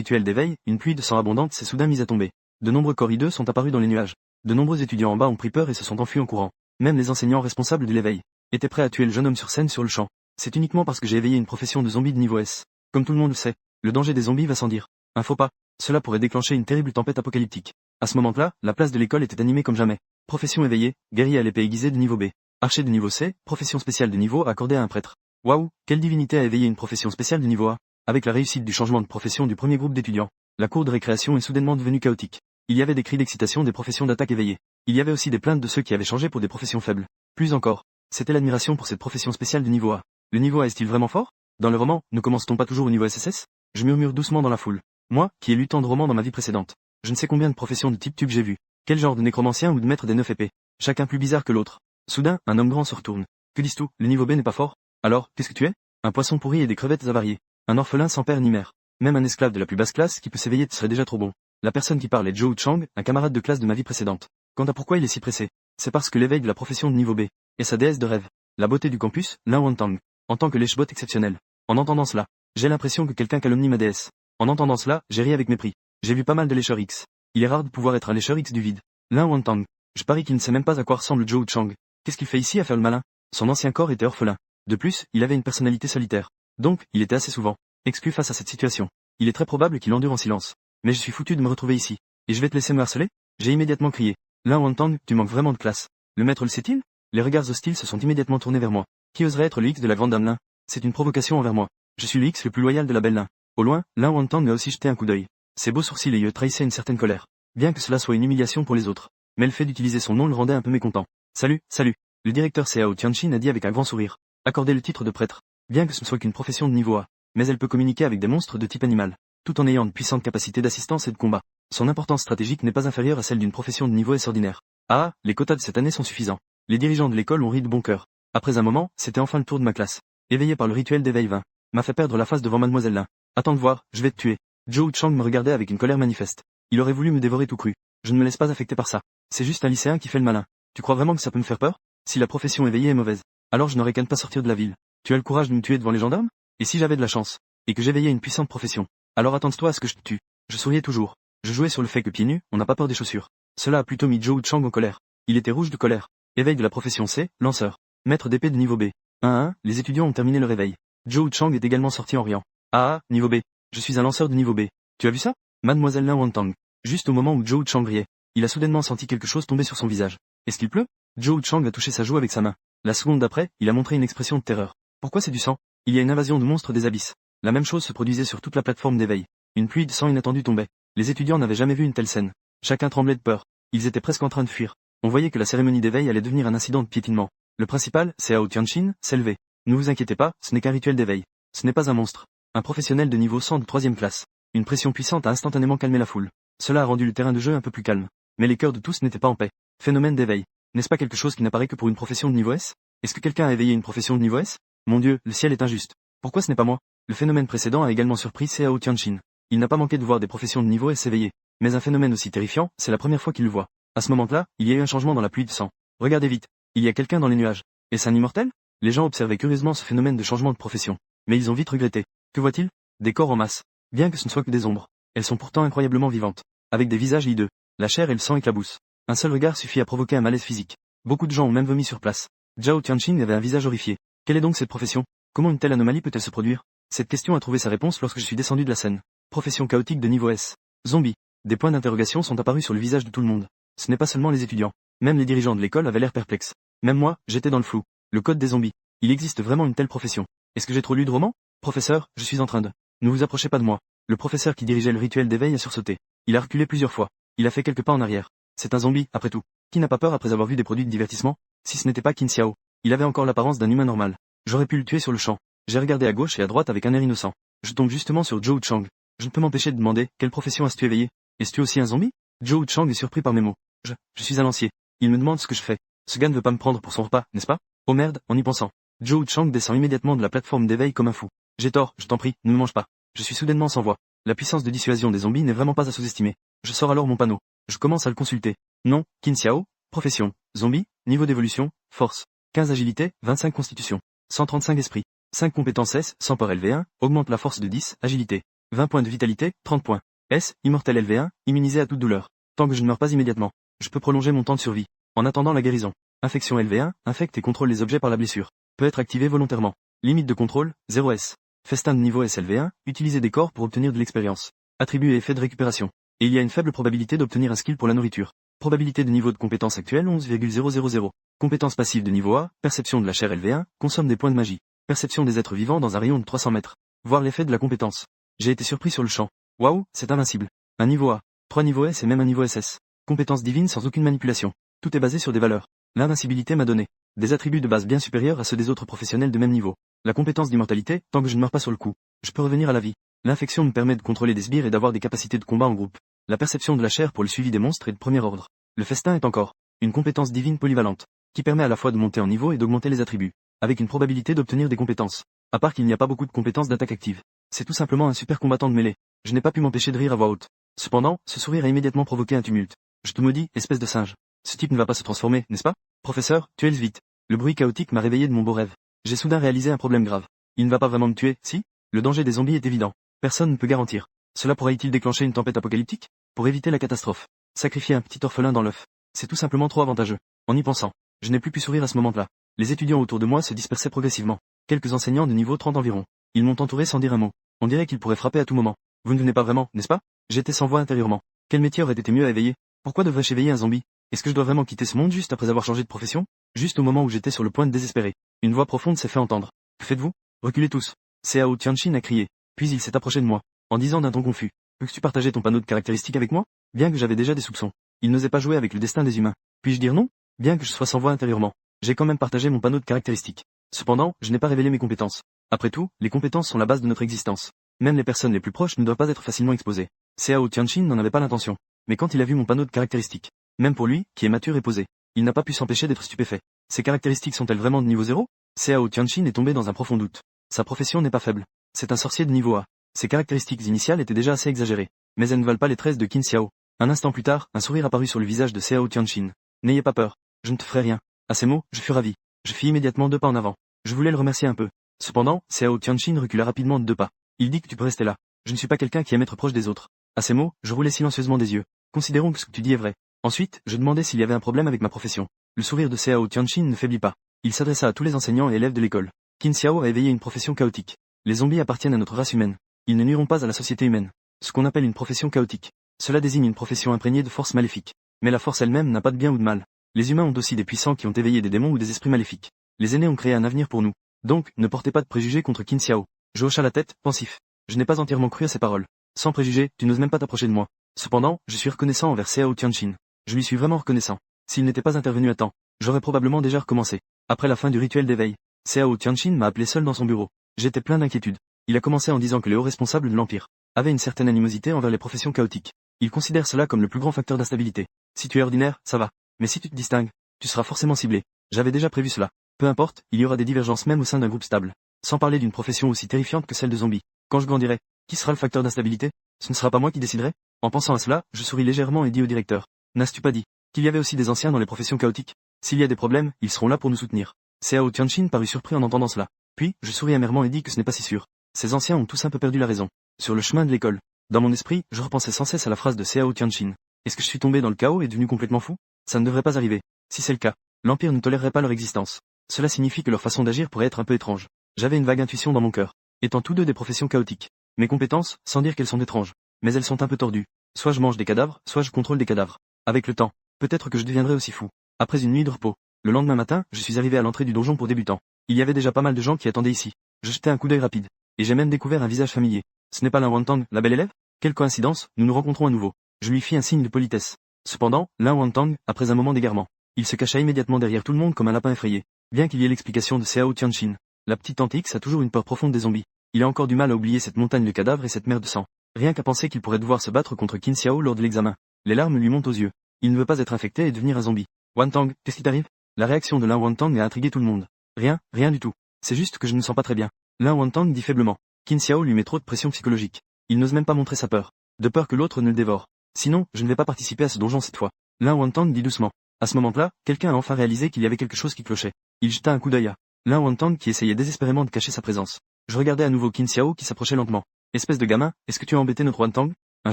Rituel d'éveil, une pluie de sang abondante s'est soudain mise à tomber. De nombreux corridors sont apparus dans les nuages. De nombreux étudiants en bas ont pris peur et se sont enfuis en courant. Même les enseignants responsables de l'éveil étaient prêts à tuer le jeune homme sur scène sur le champ. C'est uniquement parce que j'ai éveillé une profession de zombie de niveau S. Comme tout le monde le sait, le danger des zombies va sans dire. Un faux pas, cela pourrait déclencher une terrible tempête apocalyptique. À ce moment-là, la place de l'école était animée comme jamais. Profession éveillée, guerrier à l'épée aiguisée de niveau B. Archer de niveau C, profession spéciale de niveau accordée à un prêtre. Waouh, quelle divinité a éveillé une profession spéciale de niveau A. Avec la réussite du changement de profession du premier groupe d'étudiants, la cour de récréation est soudainement devenue chaotique. Il y avait des cris d'excitation des professions d'attaque éveillées. Il y avait aussi des plaintes de ceux qui avaient changé pour des professions faibles. Plus encore, c'était l'admiration pour cette profession spéciale de niveau A. Le niveau A est-il vraiment fort? Dans le roman, ne commence-t-on pas toujours au niveau SSS? Je murmure doucement dans la foule. Moi, qui ai lu tant de romans dans ma vie précédente, je ne sais combien de professions de type tube j'ai vu. Quel genre de nécromancien ou de maître des 9 épées? Chacun plus bizarre que l'autre. Soudain, un homme grand se retourne. Que dis-tu? Le niveau B n'est pas fort? Alors, qu'est-ce que tu es? Un poisson pourri et des crevettes avariées. Un orphelin sans père ni mère. Même un esclave de la plus basse classe qui peut s'éveiller serait déjà trop bon. La personne qui parle est Zhou Chang, un camarade de classe de ma vie précédente. Quant à pourquoi il est si pressé, c'est parce que l'éveil de la profession de niveau B est sa déesse de rêve. La beauté du campus, Lin Wantang. En tant que lèche-bot exceptionnel. En entendant cela, j'ai l'impression que quelqu'un calomnie ma déesse. En entendant cela, j'ai ri avec mépris. J'ai vu pas mal de lécheurs X. Il est rare de pouvoir être un lécheur X du vide. Lin Wantang. Je parie qu'il ne sait même pas à quoi ressemble Zhou Chang. Qu'est-ce qu'il fait ici à faire le malin? Son ancien corps était orphelin. De plus, il avait une personnalité solitaire. Donc, il était assez souvent exclu face à cette situation. Il est très probable qu'il endure en silence. Mais je suis foutu de me retrouver ici. Et je vais te laisser me harceler? J'ai immédiatement crié. Lin Wantang, tu manques vraiment de classe. Le maître le sait-il? Les regards hostiles se sont immédiatement tournés vers moi. Qui oserait être le X de la grande dame Lin? C'est une provocation envers moi. Je suis le X le plus loyal de la belle Lin. Au loin, Lin Wantang m'a aussi jeté un coup d'œil. Ses beaux sourcils et yeux trahissaient une certaine colère. Bien que cela soit une humiliation pour les autres. Mais le fait d'utiliser son nom le rendait un peu mécontent. Salut, salut. Le directeur Seao Tianqin a dit avec un grand sourire. Accorder le titre de prêtre. Bien que ce ne soit qu'une profession de niveau A. Mais elle peut communiquer avec des monstres de type animal. Tout en ayant de puissantes capacités d'assistance et de combat. Son importance stratégique n'est pas inférieure à celle d'une profession de niveau S ordinaire. Ah, les quotas de cette année sont suffisants. Les dirigeants de l'école ont ri de bon cœur. Après un moment, c'était enfin le tour de ma classe. Éveillé par le rituel d'éveil 20, m'a fait perdre la face devant mademoiselle Lin. Attends de voir, je vais te tuer. Zhou Chang me regardait avec une colère manifeste. Il aurait voulu me dévorer tout cru. Je ne me laisse pas affecter par ça. C'est juste un lycéen qui fait le malin. Tu crois vraiment que ça peut me faire peur? Si la profession éveillée est mauvaise, alors je n'aurais qu'à ne pas sortir de la ville. Tu as le courage de me tuer devant les gendarmes? Et si j'avais de la chance, et que j'éveillais une puissante profession, alors attends-toi à ce que je te tue. Je souriais toujours. Je jouais sur le fait que pieds nus, on n'a pas peur des chaussures. Cela a plutôt mis Zhou Chang en colère. Il était rouge de colère. Éveil de la profession C, lanceur. Maître d'épée de niveau B. 1-1, les étudiants ont terminé leur éveil. Zhou Chang est également sorti en riant. Ah, niveau B. Je suis un lanceur de niveau B. Tu as vu ça? Mademoiselle Lin Wantang. Juste au moment où Zhou Chang riait, il a soudainement senti quelque chose tomber sur son visage. Est-ce qu'il pleut? Zhou Chang a touché sa joue avec sa main. La seconde d'après, il a montré une expression de terreur. Pourquoi c'est du sang? Il y a une invasion de monstres des abysses. La même chose se produisait sur toute la plateforme d'éveil. Une pluie de sang inattendue tombait. Les étudiants n'avaient jamais vu une telle scène. Chacun tremblait de peur. Ils étaient presque en train de fuir. On voyait que la cérémonie d'éveil allait devenir un incident de piétinement. Le principal, Seao Tianqin, s'est levé. Ne vous inquiétez pas, ce n'est qu'un rituel d'éveil. Ce n'est pas un monstre. Un professionnel de niveau 100 de 3e classe. Une pression puissante a instantanément calmé la foule. Cela a rendu le terrain de jeu un peu plus calme. Mais les cœurs de tous n'étaient pas en paix. Phénomène d'éveil. N'est-ce pas quelque chose qui n'apparaît que pour une profession de niveau S? Est-ce que quelqu'un a éveillé une profession de niveau S? Mon Dieu, le ciel est injuste. Pourquoi ce n'est pas moi? Le phénomène précédent a également surpris Seao Tianqin. Il n'a pas manqué de voir des professions de niveau S s'éveiller. Mais un phénomène aussi terrifiant, c'est la première fois qu'il le voit. À ce moment-là, il y a eu un changement dans la pluie de sang. Regardez vite. Il y a quelqu'un dans les nuages. Est-ce un immortel? Les gens observaient curieusement ce phénomène de changement de profession. Mais ils ont vite regretté. Que voit-il? Des corps en masse. Bien que ce ne soit que des ombres. Elles sont pourtant incroyablement vivantes. Avec des visages hideux. La chair et le sang éclaboussent. Un seul regard suffit à provoquer un malaise physique. Beaucoup de gens ont même vomi sur place. Zhao Tianqin avait un visage horrifié. Quelle est donc cette profession? Comment une telle anomalie peut-elle se produire? Cette question a trouvé sa réponse lorsque je suis descendu de la scène. Profession chaotique de niveau S. Zombie. Des points d'interrogation sont apparus sur le visage de tout le monde. Ce n'est pas seulement les étudiants. Même les dirigeants de l'école avaient l'air perplexes. Même moi, j'étais dans le flou. Le code des zombies. Il existe vraiment une telle profession. Est-ce que j'ai trop lu de romans? Professeur, je suis en train de... Ne vous approchez pas de moi. Le professeur qui dirigeait le rituel d'éveil a sursauté. Il a reculé plusieurs fois. Il a fait quelques pas en arrière. C'est un zombie, après tout. Qui n'a pas peur après avoir vu des produits de divertissement? Si ce n'était pas Qin Xiao. Il avait encore l'apparence d'un humain normal. J'aurais pu le tuer sur le champ. J'ai regardé à gauche et à droite avec un air innocent. Je tombe justement sur Zhou Chang. Je ne peux m'empêcher de demander, quelle profession as-tu éveillé? Es-tu aussi un zombie? Zhou Chang est surpris par mes mots. Je suis un lancier. Il me demande ce que je fais. Ce gars ne veut pas me prendre pour son repas, n'est-ce pas? Oh merde, en y pensant. Zhou Chang descend immédiatement de la plateforme d'éveil comme un fou. J'ai tort, je t'en prie, ne me mange pas. Je suis soudainement sans voix. La puissance de dissuasion des zombies n'est vraiment pas à sous-estimer. Je sors alors mon panneau. Je commence à le consulter. Nom, Qin Xiao, profession, zombie, niveau d'évolution, force, 15 agilité, 25 constitution, 135 esprit, 5 compétences S, sans peur LV1, augmente la force de 10, agilité. 20 points de vitalité, 30 points. S, immortel LV1, immunisé à toute douleur. Tant que je ne meurs pas immédiatement, je peux prolonger mon temps de survie. En attendant la guérison. Infection LV1, infecte et contrôle les objets par la blessure. Peut être activé volontairement. Limite de contrôle, 0 S. Festin de niveau SLV1, utiliser des corps pour obtenir de l'expérience. Attribut et effet de récupération. Et il y a une faible probabilité d'obtenir un skill pour la nourriture. Probabilité de niveau de compétence actuelle 11,000. Compétence passive de niveau A, perception de la chair LV1, consomme des points de magie. Perception des êtres vivants dans un rayon de 300 mètres. Voir l'effet de la compétence. J'ai été surpris sur le champ. Waouh, c'est invincible. Un niveau A, 3 niveaux S et même un niveau SS. Compétence divine sans aucune manipulation. Tout est basé sur des valeurs. L'invincibilité m'a donné des attributs de base bien supérieurs à ceux des autres professionnels de même niveau. La compétence d'immortalité, tant que je ne meurs pas sur le coup, je peux revenir à la vie. L'infection me permet de contrôler des sbires et d'avoir des capacités de combat en groupe. La perception de la chair pour le suivi des monstres est de premier ordre. Le festin est encore une compétence divine polyvalente, qui permet à la fois de monter en niveau et d'augmenter les attributs, avec une probabilité d'obtenir des compétences. À part qu'il n'y a pas beaucoup de compétences d'attaque active. C'est tout simplement un super combattant de mêlée. Je n'ai pas pu m'empêcher de rire à voix haute. Cependant, ce sourire a immédiatement provoqué un tumulte. Je te maudis, espèce de singe. Ce type ne va pas se transformer, n'est-ce pas? Professeur, tuez-le vite. Le bruit chaotique m'a réveillé de mon beau rêve. J'ai soudain réalisé un problème grave. Il ne va pas vraiment me tuer, si? Le danger des zombies est évident. Personne ne peut garantir. Cela pourrait-il déclencher une tempête apocalyptique? Pour éviter la catastrophe. Sacrifier un petit orphelin dans l'œuf. C'est tout simplement trop avantageux. En y pensant, je n'ai plus pu sourire à ce moment-là. Les étudiants autour de moi se dispersaient progressivement. Quelques enseignants de niveau 30 environ. Ils m'ont entouré sans dire un mot. On dirait qu'ils pourraient frapper à tout moment. Vous ne venez pas vraiment, n'est-ce pas? J'étais sans voix intérieurement. Quel métier aurait été mieux à éveiller? Pourquoi devrais-je éveiller un zombie? Est-ce que je dois vraiment quitter ce monde juste après avoir changé de profession? Juste au moment où j'étais sur le point de désespérer. Une voix profonde s'est fait entendre. Que faites-vous? Reculez tous. Cao Tianqin a crié. Puis il s'est approché de moi, en disant d'un ton confus. Peux-tu partager ton panneau de caractéristiques avec moi? Bien que j'avais déjà des soupçons. Il n'osait pas jouer avec le destin des humains. Puis-je dire non? Bien que je sois sans voix intérieurement. J'ai quand même partagé mon panneau de caractéristiques. Cependant, je n'ai pas révélé mes compétences. Après tout, les compétences sont la base de notre existence. Même les personnes les plus proches ne doivent pas être facilement exposées. Cao Tianqin n'en avait pas l'intention. Mais quand il a vu mon panneau de caractéristiques, même pour lui, qui est mature et posé, il n'a pas pu s'empêcher d'être stupéfait. Ces caractéristiques sont-elles vraiment de niveau 0? Cao Tianqin est tombé dans un profond doute. Sa profession n'est pas faible. C'est un sorcier de niveau A. Ses caractéristiques initiales étaient déjà assez exagérées. Mais elles ne valent pas les 13 de Qin Xiao. Un instant plus tard, un sourire apparut sur le visage de Cao Tianqin. N'ayez pas peur. Je ne te ferai rien. À ces mots, je fus ravi. Je fis immédiatement 2 pas en avant. Je voulais le remercier un peu. Cependant, Cao Tianqin recula rapidement de 2 pas. Il dit que tu peux rester là. Je ne suis pas quelqu'un qui aime être proche des autres. À ces mots, je roulai silencieusement des yeux. Considérons que ce que tu dis est vrai. Ensuite, je demandai s'il y avait un problème avec ma profession. Le sourire de Cao Tianqin ne faiblit pas. Il s'adressa à tous les enseignants et élèves de l'école. Qin Xiao a éveillé une profession chaotique. Les zombies appartiennent à notre race humaine. Ils ne nuiront pas à la société humaine. Ce qu'on appelle une profession chaotique. Cela désigne une profession imprégnée de forces maléfiques. Mais la force elle-même n'a pas de bien ou de mal. Les humains ont aussi des puissants qui ont éveillé des démons ou des esprits maléfiques. Les aînés ont créé un avenir pour nous. Donc, ne portez pas de préjugés contre Qin Xiao. Je hocha la tête, pensif. Je n'ai pas entièrement cru à ces paroles. Sans préjugés, tu n'oses même pas t'approcher de moi. Cependant, je suis reconnaissant envers Cao Tianqin. Je lui suis vraiment reconnaissant. S'il n'était pas intervenu à temps, j'aurais probablement déjà recommencé. Après la fin du rituel d'éveil, Cao Tianqin m'a appelé seul dans son bureau. J'étais plein d'inquiétude. Il a commencé en disant que les hauts responsables de l'Empire avaient une certaine animosité envers les professions chaotiques. Il considère cela comme le plus grand facteur d'instabilité. Si tu es ordinaire, ça va. Mais si tu te distingues, tu seras forcément ciblé. J'avais déjà prévu cela. Peu importe, il y aura des divergences même au sein d'un groupe stable. Sans parler d'une profession aussi terrifiante que celle de zombie. Quand je grandirai, qui sera le facteur d'instabilité? Ce ne sera pas moi qui déciderai? En pensant à cela, je souris légèrement et dis au directeur. N'as-tu pas dit qu'il y avait aussi des anciens dans les professions chaotiques? S'il y a des problèmes, ils seront là pour nous soutenir. Cao Tianqin parut surpris en entendant cela. Puis, je souris amèrement et dis que ce n'est pas si sûr. Ces anciens ont tous un peu perdu la raison. Sur le chemin de l'école. Dans mon esprit, je repensais sans cesse à la phrase de Cao Tianqin. Est-ce que je suis tombé dans le chaos et devenu complètement fou? Ça ne devrait pas arriver. Si c'est le cas, l'Empire ne tolérerait pas leur existence. Cela signifie que leur façon d'agir pourrait être un peu étrange. J'avais une vague intuition dans mon cœur. Étant tous deux des professions chaotiques. Mes compétences, sans dire qu'elles sont étranges. Mais elles sont un peu tordues. Soit je mange des cadavres, soit je contrôle des cadavres. Avec le temps, peut-être que je deviendrai aussi fou. Après une nuit de repos, le lendemain matin, je suis arrivé à l'entrée du donjon pour débutants. Il y avait déjà pas mal de gens qui attendaient ici. Je jetai un coup d'œil rapide. Et j'ai même découvert un visage familier. Ce n'est pas Lin Wantang, la belle élève? Quelle coïncidence, nous nous rencontrons à nouveau. Je lui fis un signe de politesse. Cependant, Lin Wantang, après un moment d'égarement, il se cacha immédiatement derrière tout le monde comme un lapin effrayé. Bien qu'il y ait l'explication de Cao Tianqin, la petite tante X a toujours une peur profonde des zombies. Il a encore du mal à oublier cette montagne de cadavres et cette mer de sang. Rien qu'à penser qu'il pourrait devoir se battre contre Qin Xiao lors de l'examen. Les larmes lui montent aux yeux. Il ne veut pas être infecté et devenir un zombie. Wantang, qu'est-ce qui t'arrive? La réaction de Lin Wantang a intrigué tout le monde. Rien, rien du tout. C'est juste que je ne me sens pas très bien. Lin Wantang dit faiblement. Qin Xiao lui met trop de pression psychologique. Il n'ose même pas montrer sa peur. De peur que l'autre ne le dévore. Sinon, je ne vais pas participer à ce donjon cette fois. Lin Wantang dit doucement. À ce moment-là, quelqu'un a enfin réalisé qu'il y avait quelque chose qui clochait. Il jeta un coup d'œil à Lin Wantang qui essayait désespérément de cacher sa présence. Je regardais à nouveau Qin Xiao qui s'approchait lentement. Espèce de gamin, est-ce que tu as embêté notre Wantang? Un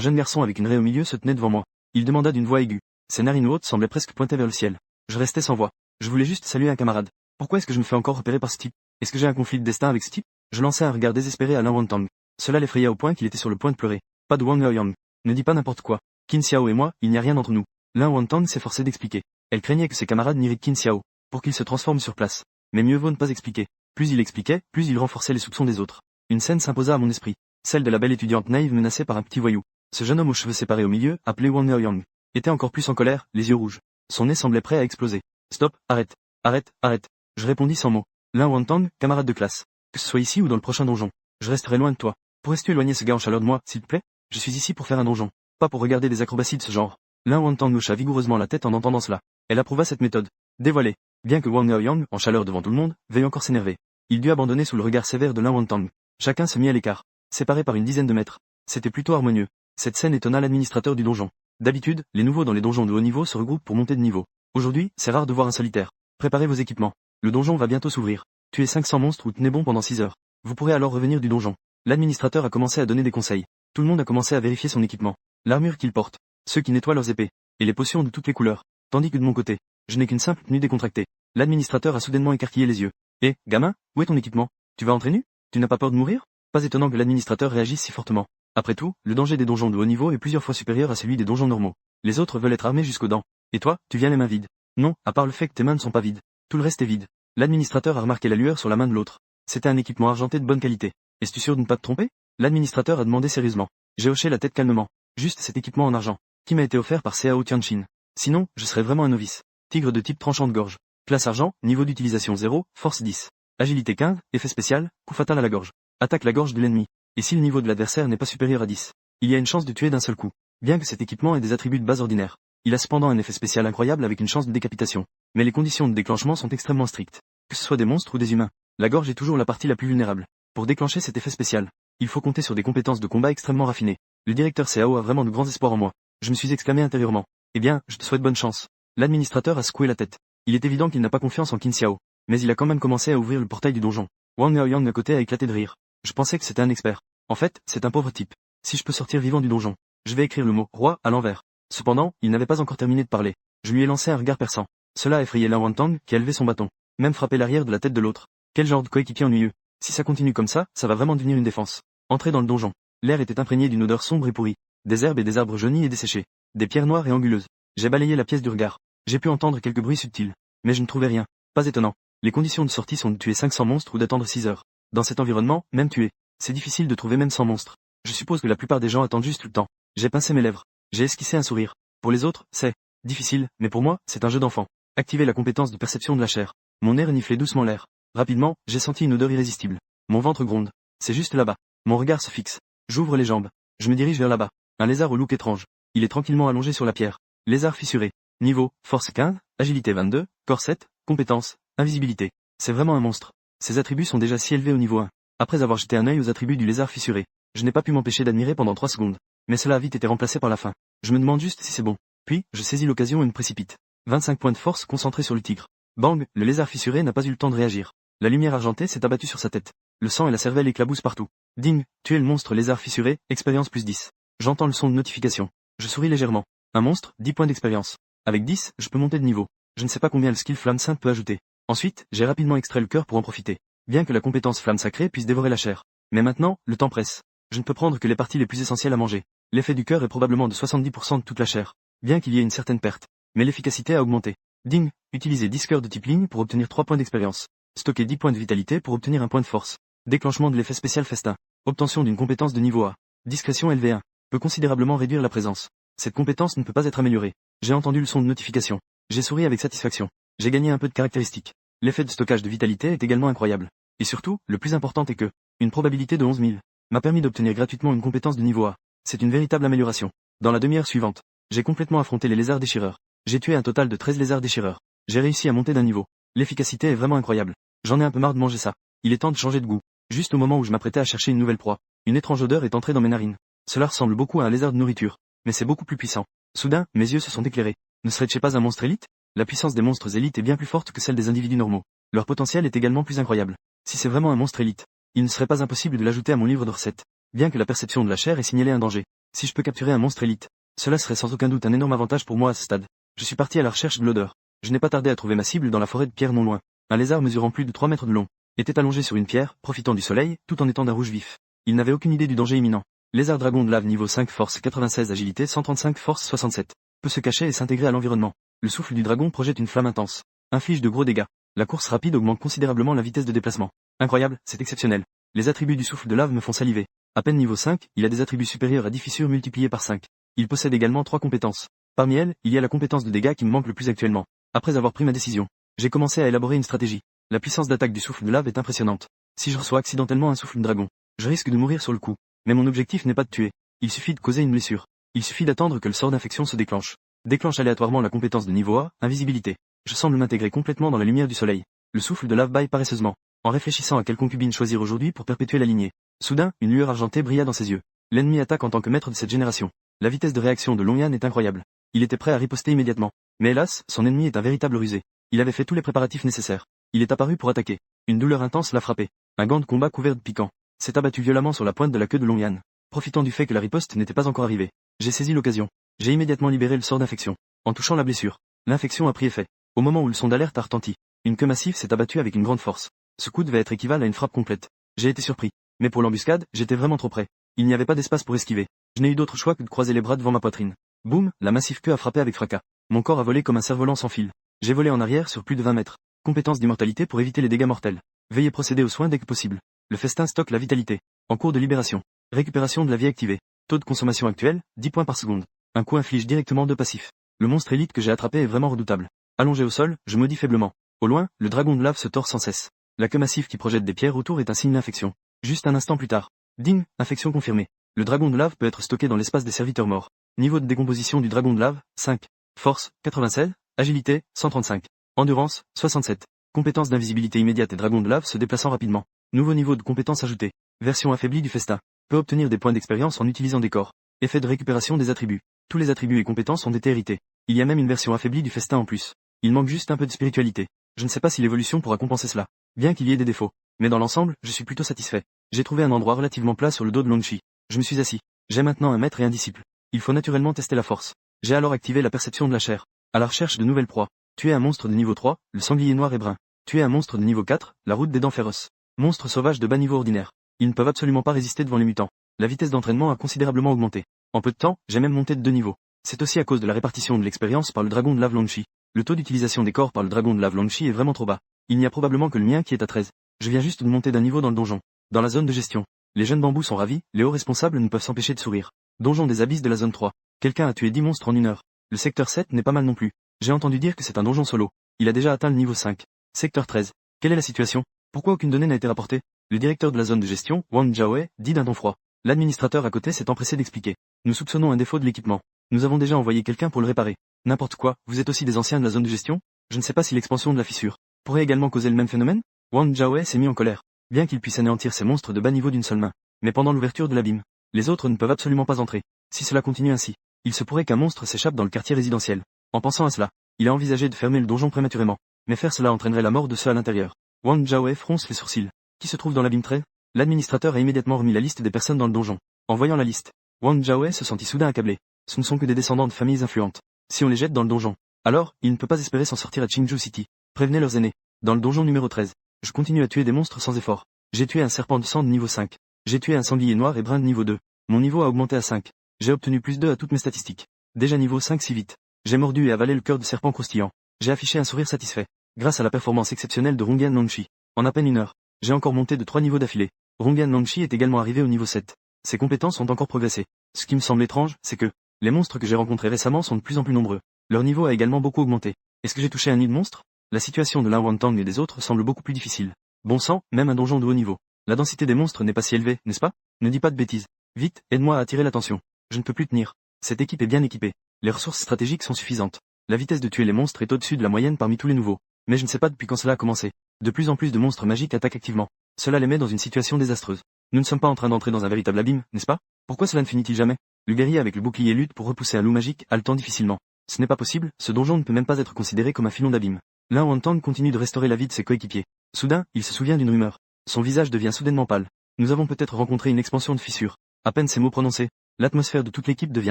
jeune garçon avec une raie au milieu se tenait devant moi. Il demanda d'une voix aiguë. Ses narines hautes semblaient presque pointer vers le ciel. Je restais sans voix. Je voulais juste saluer un camarade. Pourquoi est-ce que je me fais encore repérer par ce type? Est-ce que j'ai un conflit de destin avec ce type? Je lançai un regard désespéré à Lin Wantang. Cela l'effraya au point qu'il était sur le point de pleurer. Pas de Wang Yaoyang. Ne dis pas n'importe quoi. Qin Xiao et moi, il n'y a rien entre nous. Lin Wantang s'efforçait d'expliquer. Elle craignait que ses camarades n'irritent Qin Xiao, pour qu'il se transforme sur place. Mais mieux vaut ne pas expliquer. Plus il expliquait, plus il renforçait les soupçons des autres. Une scène s'imposa à mon esprit. Celle de la belle étudiante naïve menacée par un petit voyou. Ce jeune homme aux cheveux séparés au milieu, appelé Wang Yaoyang, était encore plus en colère, les yeux rouges. Son nez semblait prêt à exploser. Stop, arrête, arrête, arrête. Je répondis sans mot. Lin Wantang, camarade de classe. Que ce soit ici ou dans le prochain donjon. Je resterai loin de toi. Pourrais-tu éloigner ce gars en chaleur de moi, s'il te plaît? Je suis ici pour faire un donjon. Pas pour regarder des acrobaties de ce genre. Lin Wantang hocha vigoureusement la tête en entendant cela. Elle approuva cette méthode. Dévoilée. Bien que Wang Yaoyang, en chaleur devant tout le monde, veuille encore s'énerver. Il dut abandonner sous le regard sévère de Lin Wantang. Chacun se mit à l'écart. Séparés par une dizaine de mètres. C'était plutôt harmonieux. Cette scène étonna l'administrateur du donjon. D'habitude, les nouveaux dans les donjons de haut niveau se regroupent pour monter de niveau. Aujourd'hui, c'est rare de voir un solitaire. Préparez vos équipements. Le donjon va bientôt s'ouvrir. Tuez 500 monstres ou tenez bon pendant 6 heures. Vous pourrez alors revenir du donjon. L'administrateur a commencé à donner des conseils. Tout le monde a commencé à vérifier son équipement. L'armure qu'il porte. Ceux qui nettoient leurs épées. Et les potions de toutes les couleurs. Tandis que de mon côté, je n'ai qu'une simple tenue décontractée. L'administrateur a soudainement écarquillé les yeux. Eh, gamin, où est ton équipement? Tu vas entrer nu? Tu n'as pas peur de mourir? Pas étonnant que l'administrateur réagisse si fortement. Après tout, le danger des donjons de haut niveau est plusieurs fois supérieur à celui des donjons normaux. Les autres veulent être armés jusqu'aux dents. Et toi, tu viens les mains vides. Non, à part le fait que tes mains ne sont pas vides. Tout le reste est vide. L'administrateur a remarqué la lueur sur la main de l'autre. C'était un équipement argenté de bonne qualité. Es-tu sûr de ne pas te tromper? L'administrateur a demandé sérieusement. J'ai hoché la tête calmement. Juste cet équipement en argent, qui m'a été offert par Cao Tianqin. Sinon, je serais vraiment un novice. Tigre de type tranchant de gorge. Classe argent, niveau d'utilisation 0, force 10. Agilité 15, effet spécial, coup fatal à la gorge. Attaque la gorge de l'ennemi. Et si le niveau de l'adversaire n'est pas supérieur à 10, il y a une chance de tuer d'un seul coup. Bien que cet équipement ait des attributs de base ordinaires, il a cependant un effet spécial incroyable avec une chance de décapitation. Mais les conditions de déclenchement sont extrêmement strictes. Que ce soit des monstres ou des humains, la gorge est toujours la partie la plus vulnérable. Pour déclencher cet effet spécial, il faut compter sur des compétences de combat extrêmement raffinées. Le directeur Cao a vraiment de grands espoirs en moi. Je me suis exclamé intérieurement. Eh bien, je te souhaite bonne chance. L'administrateur a secoué la tête. Il est évident qu'il n'a pas confiance en Qin Xiao. Mais il a quand même commencé à ouvrir le portail du donjon. Wang Yaoyang à côté a éclaté de rire. Je pensais que c'était un expert. En fait, c'est un pauvre type. Si je peux sortir vivant du donjon, je vais écrire le mot roi à l'envers. Cependant, il n'avait pas encore terminé de parler. Je lui ai lancé un regard perçant. Cela a effrayé Lin Wantang, qui a levé son bâton. Même frappé l'arrière de la tête de l'autre. Quel genre de coéquipier ennuyeux. Si ça continue comme ça va vraiment devenir une défense. Entrez dans le donjon. L'air était imprégné d'une odeur sombre et pourrie. Des herbes et des arbres jaunis et desséchés. Des pierres noires et anguleuses. J'ai balayé la pièce du regard. J'ai pu entendre quelques bruits subtils. Mais je ne trouvais rien. Pas étonnant. Les conditions de sortie sont de tuer 500 monstres ou d'attendre 6 heures. Dans cet environnement, même tuer, c'est difficile de trouver même 100 monstres. Je suppose que la plupart des gens attendent juste le temps. J'ai pincé mes lèvres. J'ai esquissé un sourire. Pour les autres, c'est difficile, mais pour moi, c'est un jeu d'enfant. Activer la compétence de perception de la chair. Mon nez reniflait doucement l'air. Rapidement, j'ai senti une odeur irrésistible. Mon ventre gronde. C'est juste là-bas. Mon regard se fixe. J'ouvre les jambes. Je me dirige vers là-bas. Un lézard au look étrange. Il est tranquillement allongé sur la pierre. Lézard fissuré. Niveau, force 15, agilité 22, corps 7, compétence, invisibilité. C'est vraiment un monstre. Ses attributs sont déjà si élevés au niveau 1. Après avoir jeté un œil aux attributs du lézard fissuré, je n'ai pas pu m'empêcher d'admirer pendant 3 secondes. Mais cela a vite été remplacé par la fin. Je me demande juste si c'est bon. Puis, je saisis l'occasion et me précipite. 25 points de force concentrés sur le tigre. Bang, le lézard fissuré n'a pas eu le temps de réagir. La lumière argentée s'est abattue sur sa tête. Le sang et la cervelle éclaboussent partout. Ding, tuer le monstre lézard fissuré, expérience plus 10. J'entends le son de notification. Je souris légèrement. Un monstre, 10 points d'expérience. Avec 10, je peux monter de niveau. Je ne sais pas combien le skill flamme sainte peut ajouter. Ensuite, j'ai rapidement extrait le cœur pour en profiter. Bien que la compétence flamme sacrée puisse dévorer la chair. Mais maintenant, le temps presse. Je ne peux prendre que les parties les plus essentielles à manger. L'effet du cœur est probablement de 70% de toute la chair. Bien qu'il y ait une certaine perte. Mais l'efficacité a augmenté. Ding, utilisez 10 cœurs de type ligne pour obtenir 3 points d'expérience. Stocker 10 points de vitalité pour obtenir un point de force. Déclenchement de l'effet spécial festin. Obtention d'une compétence de niveau A. Discrétion LV1. Peut considérablement réduire la présence. Cette compétence ne peut pas être améliorée. J'ai entendu le son de notification. J'ai souri avec satisfaction. J'ai gagné un peu de caractéristiques. L'effet de stockage de vitalité est également incroyable. Et surtout, le plus important est que, une probabilité de 11 000, m'a permis d'obtenir gratuitement une compétence de niveau A. C'est une véritable amélioration. Dans la demi-heure suivante, j'ai complètement affronté les lézards déchireurs. J'ai tué un total de 13 lézards déchireurs. J'ai réussi à monter d'un niveau. L'efficacité est vraiment incroyable. J'en ai un peu marre de manger ça. Il est temps de changer de goût. Juste au moment où je m'apprêtais à chercher une nouvelle proie, une étrange odeur est entrée dans mes narines. Cela ressemble beaucoup à un lézard de nourriture, mais c'est beaucoup plus puissant. Soudain, mes yeux se sont éclairés. Ne serait-ce pas un monstre élite? La puissance des monstres élites est bien plus forte que celle des individus normaux. Leur potentiel est également plus incroyable. Si c'est vraiment un monstre élite, il ne serait pas impossible de l'ajouter à mon livre de recettes. bien que la perception de la chair ait signalé un danger. Si je peux capturer un monstre élite, cela serait sans aucun doute un énorme avantage pour moi à ce stade. Je suis parti à la recherche de l'odeur. Je n'ai pas tardé à trouver ma cible dans la forêt de pierre non loin. Un lézard mesurant plus de 3 mètres de long était allongé sur une pierre, profitant du soleil, tout en étant d'un rouge vif. Il n'avait aucune idée du danger imminent. Lézard dragon de lave niveau 5 force 96 agilité 135 force 67. Peut se cacher et s'intégrer à l'environnement. Le souffle du dragon projette une flamme intense. Inflige de gros dégâts. La course rapide augmente considérablement la vitesse de déplacement. Incroyable, c'est exceptionnel. Les attributs du souffle de lave me font saliver. À peine niveau 5, il a des attributs supérieurs à 10 fissures multipliées par 5. Il possède également 3 compétences. Parmi elles, il y a la compétence de dégâts qui me manque le plus actuellement. Après avoir pris ma décision, j'ai commencé à élaborer une stratégie. La puissance d'attaque du souffle de lave est impressionnante. Si je reçois accidentellement un souffle de dragon, je risque de mourir sur le coup. Mais mon objectif n'est pas de tuer. Il suffit de causer une blessure. Il suffit d'attendre que le sort d'infection se déclenche. Déclenche aléatoirement la compétence de niveau A, invisibilité. Je semble m'intégrer complètement dans la lumière du soleil. Le souffle de lave bâille paresseusement, en réfléchissant à quelle concubine choisir aujourd'hui pour perpétuer la lignée. Soudain, une lueur argentée brilla dans ses yeux. L'ennemi attaque en tant que maître de cette génération. La vitesse de réaction de Longyan est incroyable. Il était prêt à riposter immédiatement. Mais hélas, son ennemi est un véritable rusé. Il avait fait tous les préparatifs nécessaires. Il est apparu pour attaquer. Une douleur intense l'a frappé. Un gant de combat couvert de piquant s'est abattu violemment sur la pointe de la queue de Longyan. Profitant du fait que la riposte n'était pas encore arrivée, j'ai saisi l'occasion. J'ai immédiatement libéré le sort d'infection. En touchant la blessure, l'infection a pris effet. Au moment où le son d'alerte a retenti, une queue massive s'est abattue avec une grande force. Ce coup devait être équivalent à une frappe complète. J'ai été surpris. Mais pour l'embuscade, j'étais vraiment trop près. Il n'y avait pas d'espace pour esquiver. Je n'ai eu d'autre choix que de croiser les bras devant ma poitrine. Boum, la massive queue a frappé avec fracas. Mon corps a volé comme un cerf-volant sans fil. J'ai volé en arrière sur plus de 20 mètres. Compétence d'immortalité pour éviter les dégâts mortels. Veuillez procéder aux soins dès que possible. Le festin stocke la vitalité. En cours de libération. Récupération de la vie activée. Taux de consommation actuel, 10 points par seconde. Un coup inflige directement 2 passifs. Le monstre élite que j'ai attrapé est vraiment redoutable. Allongé au sol, je maudis faiblement. Au loin, le dragon de lave se tord sans cesse. La queue massive qui projette des pierres autour est un signe d'infection. Juste un instant plus tard. Ding, infection confirmée. Le dragon de lave peut être stocké dans l'espace des serviteurs morts. Niveau de décomposition du dragon de lave, 5. Force, 96. Agilité, 135. Endurance, 67. Compétence d'invisibilité immédiate et dragon de lave se déplaçant rapidement. Nouveau niveau de compétence ajouté. Version affaiblie du festin. Peut obtenir des points d'expérience en utilisant des corps. Effet de récupération des attributs. Tous les attributs et compétences ont été hérités. Il y a même une version affaiblie du festin en plus. Il manque juste un peu de spiritualité. Je ne sais pas si l'évolution pourra compenser cela. Bien qu'il y ait des défauts. Mais dans l'ensemble, je suis plutôt satisfait. J'ai trouvé un endroit relativement plat sur le dos de Longshi. Je me suis assis. J'ai maintenant un maître et un disciple. Il faut naturellement tester la force. J'ai alors activé la perception de la chair. À la recherche de nouvelles proies. Tuer un monstre de niveau 3, le sanglier noir et brun. Tuer un monstre de niveau 4, la route des dents féroces. Monstres sauvages de bas niveau ordinaire. Ils ne peuvent absolument pas résister devant les mutants. La vitesse d'entraînement a considérablement augmenté. En peu de temps, j'ai même monté de 2 niveaux. C'est aussi à cause de la répartition de l'expérience par le dragon de lave Longshi. Le taux d'utilisation des corps par le dragon de lave Longshi est vraiment trop bas. Il n'y a probablement que le mien qui est à 13. Je viens juste de monter d'un niveau dans le donjon. Dans la zone de gestion. Les jeunes bambous sont ravis, les hauts responsables ne peuvent s'empêcher de sourire. Donjon des abysses de la zone 3. Quelqu'un a tué 10 monstres en 1 heure. Le secteur 7 n'est pas mal non plus. J'ai entendu dire que c'est un donjon solo. Il a déjà atteint le niveau 5. Secteur 13. Quelle est la situation? Pourquoi aucune donnée n'a été rapportée? Le directeur de la zone de gestion, Wang Jiaowei, dit d'un ton froid. L'administrateur à côté s'est empressé d'expliquer. Nous soupçonnons un défaut de l'équipement. Nous avons déjà envoyé quelqu'un pour le réparer. N'importe quoi, vous êtes aussi des anciens de la zone de gestion? Je ne sais pas si l'expansion de la fissure pourrait également causer le même phénomène? Wang Jiaowei s'est mis en colère. Bien qu'il puisse anéantir ces monstres de bas niveau d'une seule main. Mais pendant l'ouverture de l'abîme, les autres ne peuvent absolument pas entrer. Si cela continue ainsi, il se pourrait qu'un monstre s'échappe dans le quartier résidentiel. En pensant à cela, il a envisagé de fermer le donjon prématurément. Mais faire cela entraînerait la mort de ceux à l'intérieur. Wang Jiaowei fronce les sourcils. Qui se trouve dans l'abîme 13? L'administrateur a immédiatement remis la liste des personnes dans le donjon. En voyant la liste, Wang Jiaowei se sentit soudain accablé. Ce ne sont que des descendants de familles influentes. Si on les jette dans le donjon, alors, il ne peut pas espérer s'en sortir à Qingzhou City. Prévenez leurs aînés. Dans le donjon numéro 13, je continue à tuer des monstres sans effort. J'ai tué un serpent de sang de niveau 5. J'ai tué un sanglier noir et brun de niveau 2. Mon niveau a augmenté à 5. J'ai obtenu plus 2 à toutes mes statistiques. Déjà niveau 5 si vite. J'ai mordu et avalé le cœur de serpent croustillant. J'ai affiché un sourire satisfait. Grâce à la performance exceptionnelle de Rongan Longshi. En à peine 1 heure, j'ai encore monté de 3 niveaux d'affilée. Rongan Longshi est également arrivé au niveau 7. Ses compétences ont encore progressé. Ce qui me semble étrange, c'est que les monstres que j'ai rencontrés récemment sont de plus en plus nombreux. Leur niveau a également beaucoup augmenté. Est-ce que j'ai touché un nid de monstres? La situation de l'un Wantang et des autres semble beaucoup plus difficile. Bon sang, même un donjon de haut niveau. La densité des monstres n'est pas si élevée, n'est-ce pas? Ne dis pas de bêtises. Vite, aide-moi à attirer l'attention. Je ne peux plus tenir. Cette équipe est bien équipée. Les ressources stratégiques sont suffisantes. La vitesse de tuer les monstres est au-dessus de la moyenne parmi tous les nouveaux. Mais je ne sais pas depuis quand cela a commencé. De plus en plus de monstres magiques attaquent activement. Cela les met dans une situation désastreuse. Nous ne sommes pas en train d'entrer dans un véritable abîme, n'est-ce pas? Pourquoi cela ne finit-il jamais? Le guerrier avec le bouclier lutte pour repousser un loup magique, haletant difficilement. Ce n'est pas possible, ce donjon ne peut même pas être considéré comme un filon d'abîme. L'un Wantang continue de restaurer la vie de ses coéquipiers. Soudain, il se souvient d'une rumeur. Son visage devient soudainement pâle. Nous avons peut-être rencontré une expansion de fissures. À peine ces mots prononcés, l'atmosphère de toute l'équipe devient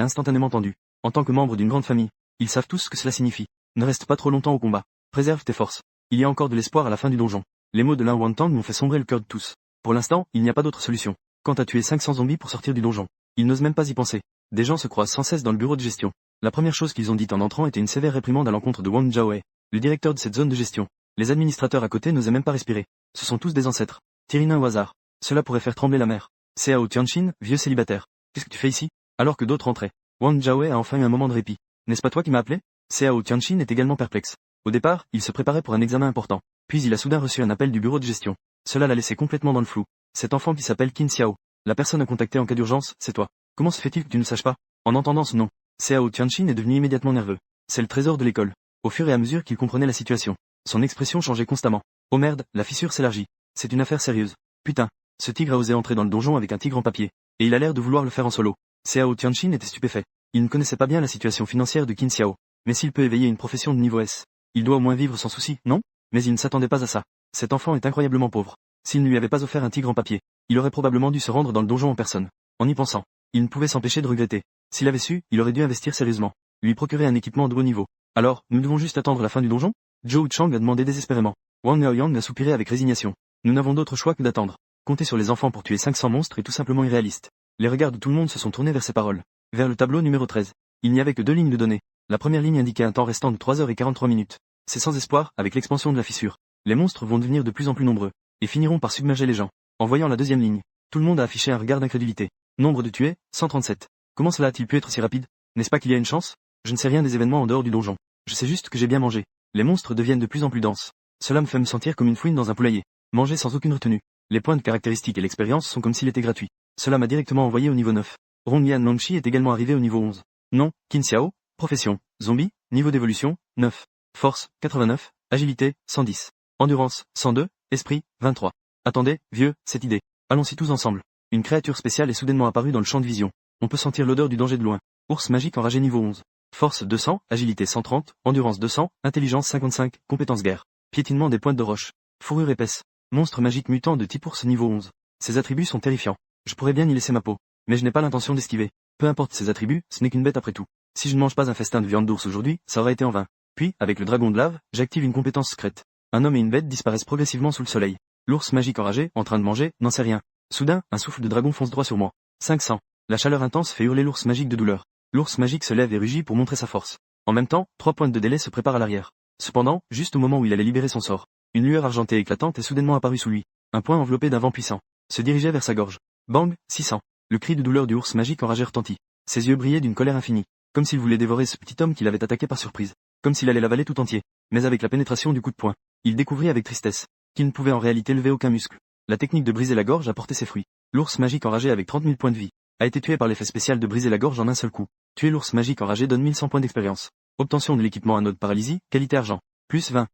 instantanément tendue. En tant que membre d'une grande famille, ils savent tous ce que cela signifie. Ne reste pas trop longtemps au combat. Préserve tes forces. Il y a encore de l'espoir à la fin du donjon. Les mots de Lan Wantang m'ont fait sombrer le cœur de tous. Pour l'instant, il n'y a pas d'autre solution. Quant à tuer 500 zombies pour sortir du donjon, ils n'osent même pas y penser. Des gens se croisent sans cesse dans le bureau de gestion. La première chose qu'ils ont dite en entrant était une sévère réprimande à l'encontre de Wang Jiaowei, le directeur de cette zone de gestion. Les administrateurs à côté n'osaient même pas respirer. Ce sont tous des ancêtres. Tirez un au hasard. Cela pourrait faire trembler la mer. Cao Tianqin, vieux célibataire. Qu'est-ce que tu fais ici? Alors que d'autres entraient. Wang Jiaowei a enfin eu un moment de répit. N'est-ce pas toi qui m'as appelé? Cao Tianqin est également perplexe. Au départ, il se préparait pour un examen important. Puis il a soudain reçu un appel du bureau de gestion. Cela l'a laissé complètement dans le flou. Cet enfant qui s'appelle Qin Xiao. La personne à contacter en cas d'urgence, c'est toi. Comment se fait-il que tu ne saches pas? En entendant ce nom, Cao Tianqin est devenu immédiatement nerveux. C'est le trésor de l'école. Au fur et à mesure qu'il comprenait la situation, son expression changeait constamment. Oh merde, la fissure s'élargit. C'est une affaire sérieuse. Putain, ce tigre a osé entrer dans le donjon avec un tigre en papier. Et il a l'air de vouloir le faire en solo. Cao Tianqin était stupéfait. Il ne connaissait pas bien la situation financière de Qin Xiao. Mais s'il peut éveiller une profession de niveau S, il doit au moins vivre sans souci, non? Mais il ne s'attendait pas à ça. Cet enfant est incroyablement pauvre. S'il ne lui avait pas offert un tigre en papier, il aurait probablement dû se rendre dans le donjon en personne. En y pensant, il ne pouvait s'empêcher de regretter. S'il avait su, il aurait dû investir sérieusement. Lui procurer un équipement de haut niveau. Alors, nous devons juste attendre la fin du donjon? Zhou Chang a demandé désespérément. Wang Yaoyang a soupiré avec résignation. Nous n'avons d'autre choix que d'attendre. Compter sur les enfants pour tuer 500 monstres est tout simplement irréaliste. Les regards de tout le monde se sont tournés vers ces paroles. Vers le tableau numéro 13. Il n'y avait que 2 lignes de données. La première ligne indiquait un temps restant de 3h43. C'est sans espoir, avec l'expansion de la fissure. Les monstres vont devenir de plus en plus nombreux, et finiront par submerger les gens. En voyant la deuxième ligne, tout le monde a affiché un regard d'incrédulité. Nombre de tués, 137. Comment cela a-t-il pu être si rapide? N'est-ce pas qu'il y a une chance? Je ne sais rien des événements en dehors du donjon. Je sais juste que j'ai bien mangé. Les monstres deviennent de plus en plus denses. Cela me fait me sentir comme une fouine dans un poulailler. Manger sans aucune retenue. Les points de caractéristiques et l'expérience sont comme s'il était gratuit. Cela m'a directement envoyé au niveau 9. Rongyan Longxi est également arrivé au niveau 11. Nom, Qin Xiao. Profession, zombie. Niveau d'évolution, 9. Force, 89. Agilité, 110. Endurance, 102. Esprit, 23. Attendez, vieux, cette idée. Allons-y tous ensemble. Une créature spéciale est soudainement apparue dans le champ de vision. On peut sentir l'odeur du danger de loin. Ours magique enragé niveau 11. Force 200, agilité 130, endurance 200, intelligence 55, compétence guerre. Piétinement des pointes de roche. Fourrure épaisse. Monstre magique mutant de type ours niveau 11. Ses attributs sont terrifiants. Je pourrais bien y laisser ma peau. Mais je n'ai pas l'intention d'esquiver. Peu importe ses attributs, ce n'est qu'une bête après tout. Si je ne mange pas un festin de viande d'ours aujourd'hui, ça aura été en vain. Puis, avec le dragon de lave, j'active une compétence secrète. Un homme et une bête disparaissent progressivement sous le soleil. L'ours magique enragé, en train de manger, n'en sait rien. Soudain, un souffle de dragon fonce droit sur moi. 500. La chaleur intense fait hurler l'ours magique de douleur. L'ours magique se lève et rugit pour montrer sa force. En même temps, 3 pointes de délai se préparent à l'arrière. Cependant, juste au moment où il allait libérer son sort, une lueur argentée éclatante est soudainement apparue sous lui. Un point enveloppé d'un vent puissant se dirigeait vers sa gorge. Bang, 600. Le cri de douleur du ours magique enragé retentit. Ses yeux brillaient d'une colère infinie. Comme s'il voulait dévorer ce petit homme qui l'avait attaqué par surprise. Comme s'il allait l'avaler tout entier. Mais avec la pénétration du coup de poing, il découvrit avec tristesse qu'il ne pouvait en réalité lever aucun muscle. La technique de briser la gorge a porté ses fruits. L'ours magique enragé avec 30 000 points de vie a été tué par l'effet spécial de briser la gorge en un seul coup. Tuer l'ours magique enragé donne 1100 points d'expérience. Obtention de l'équipement anode paralysie, qualité argent. Plus 20.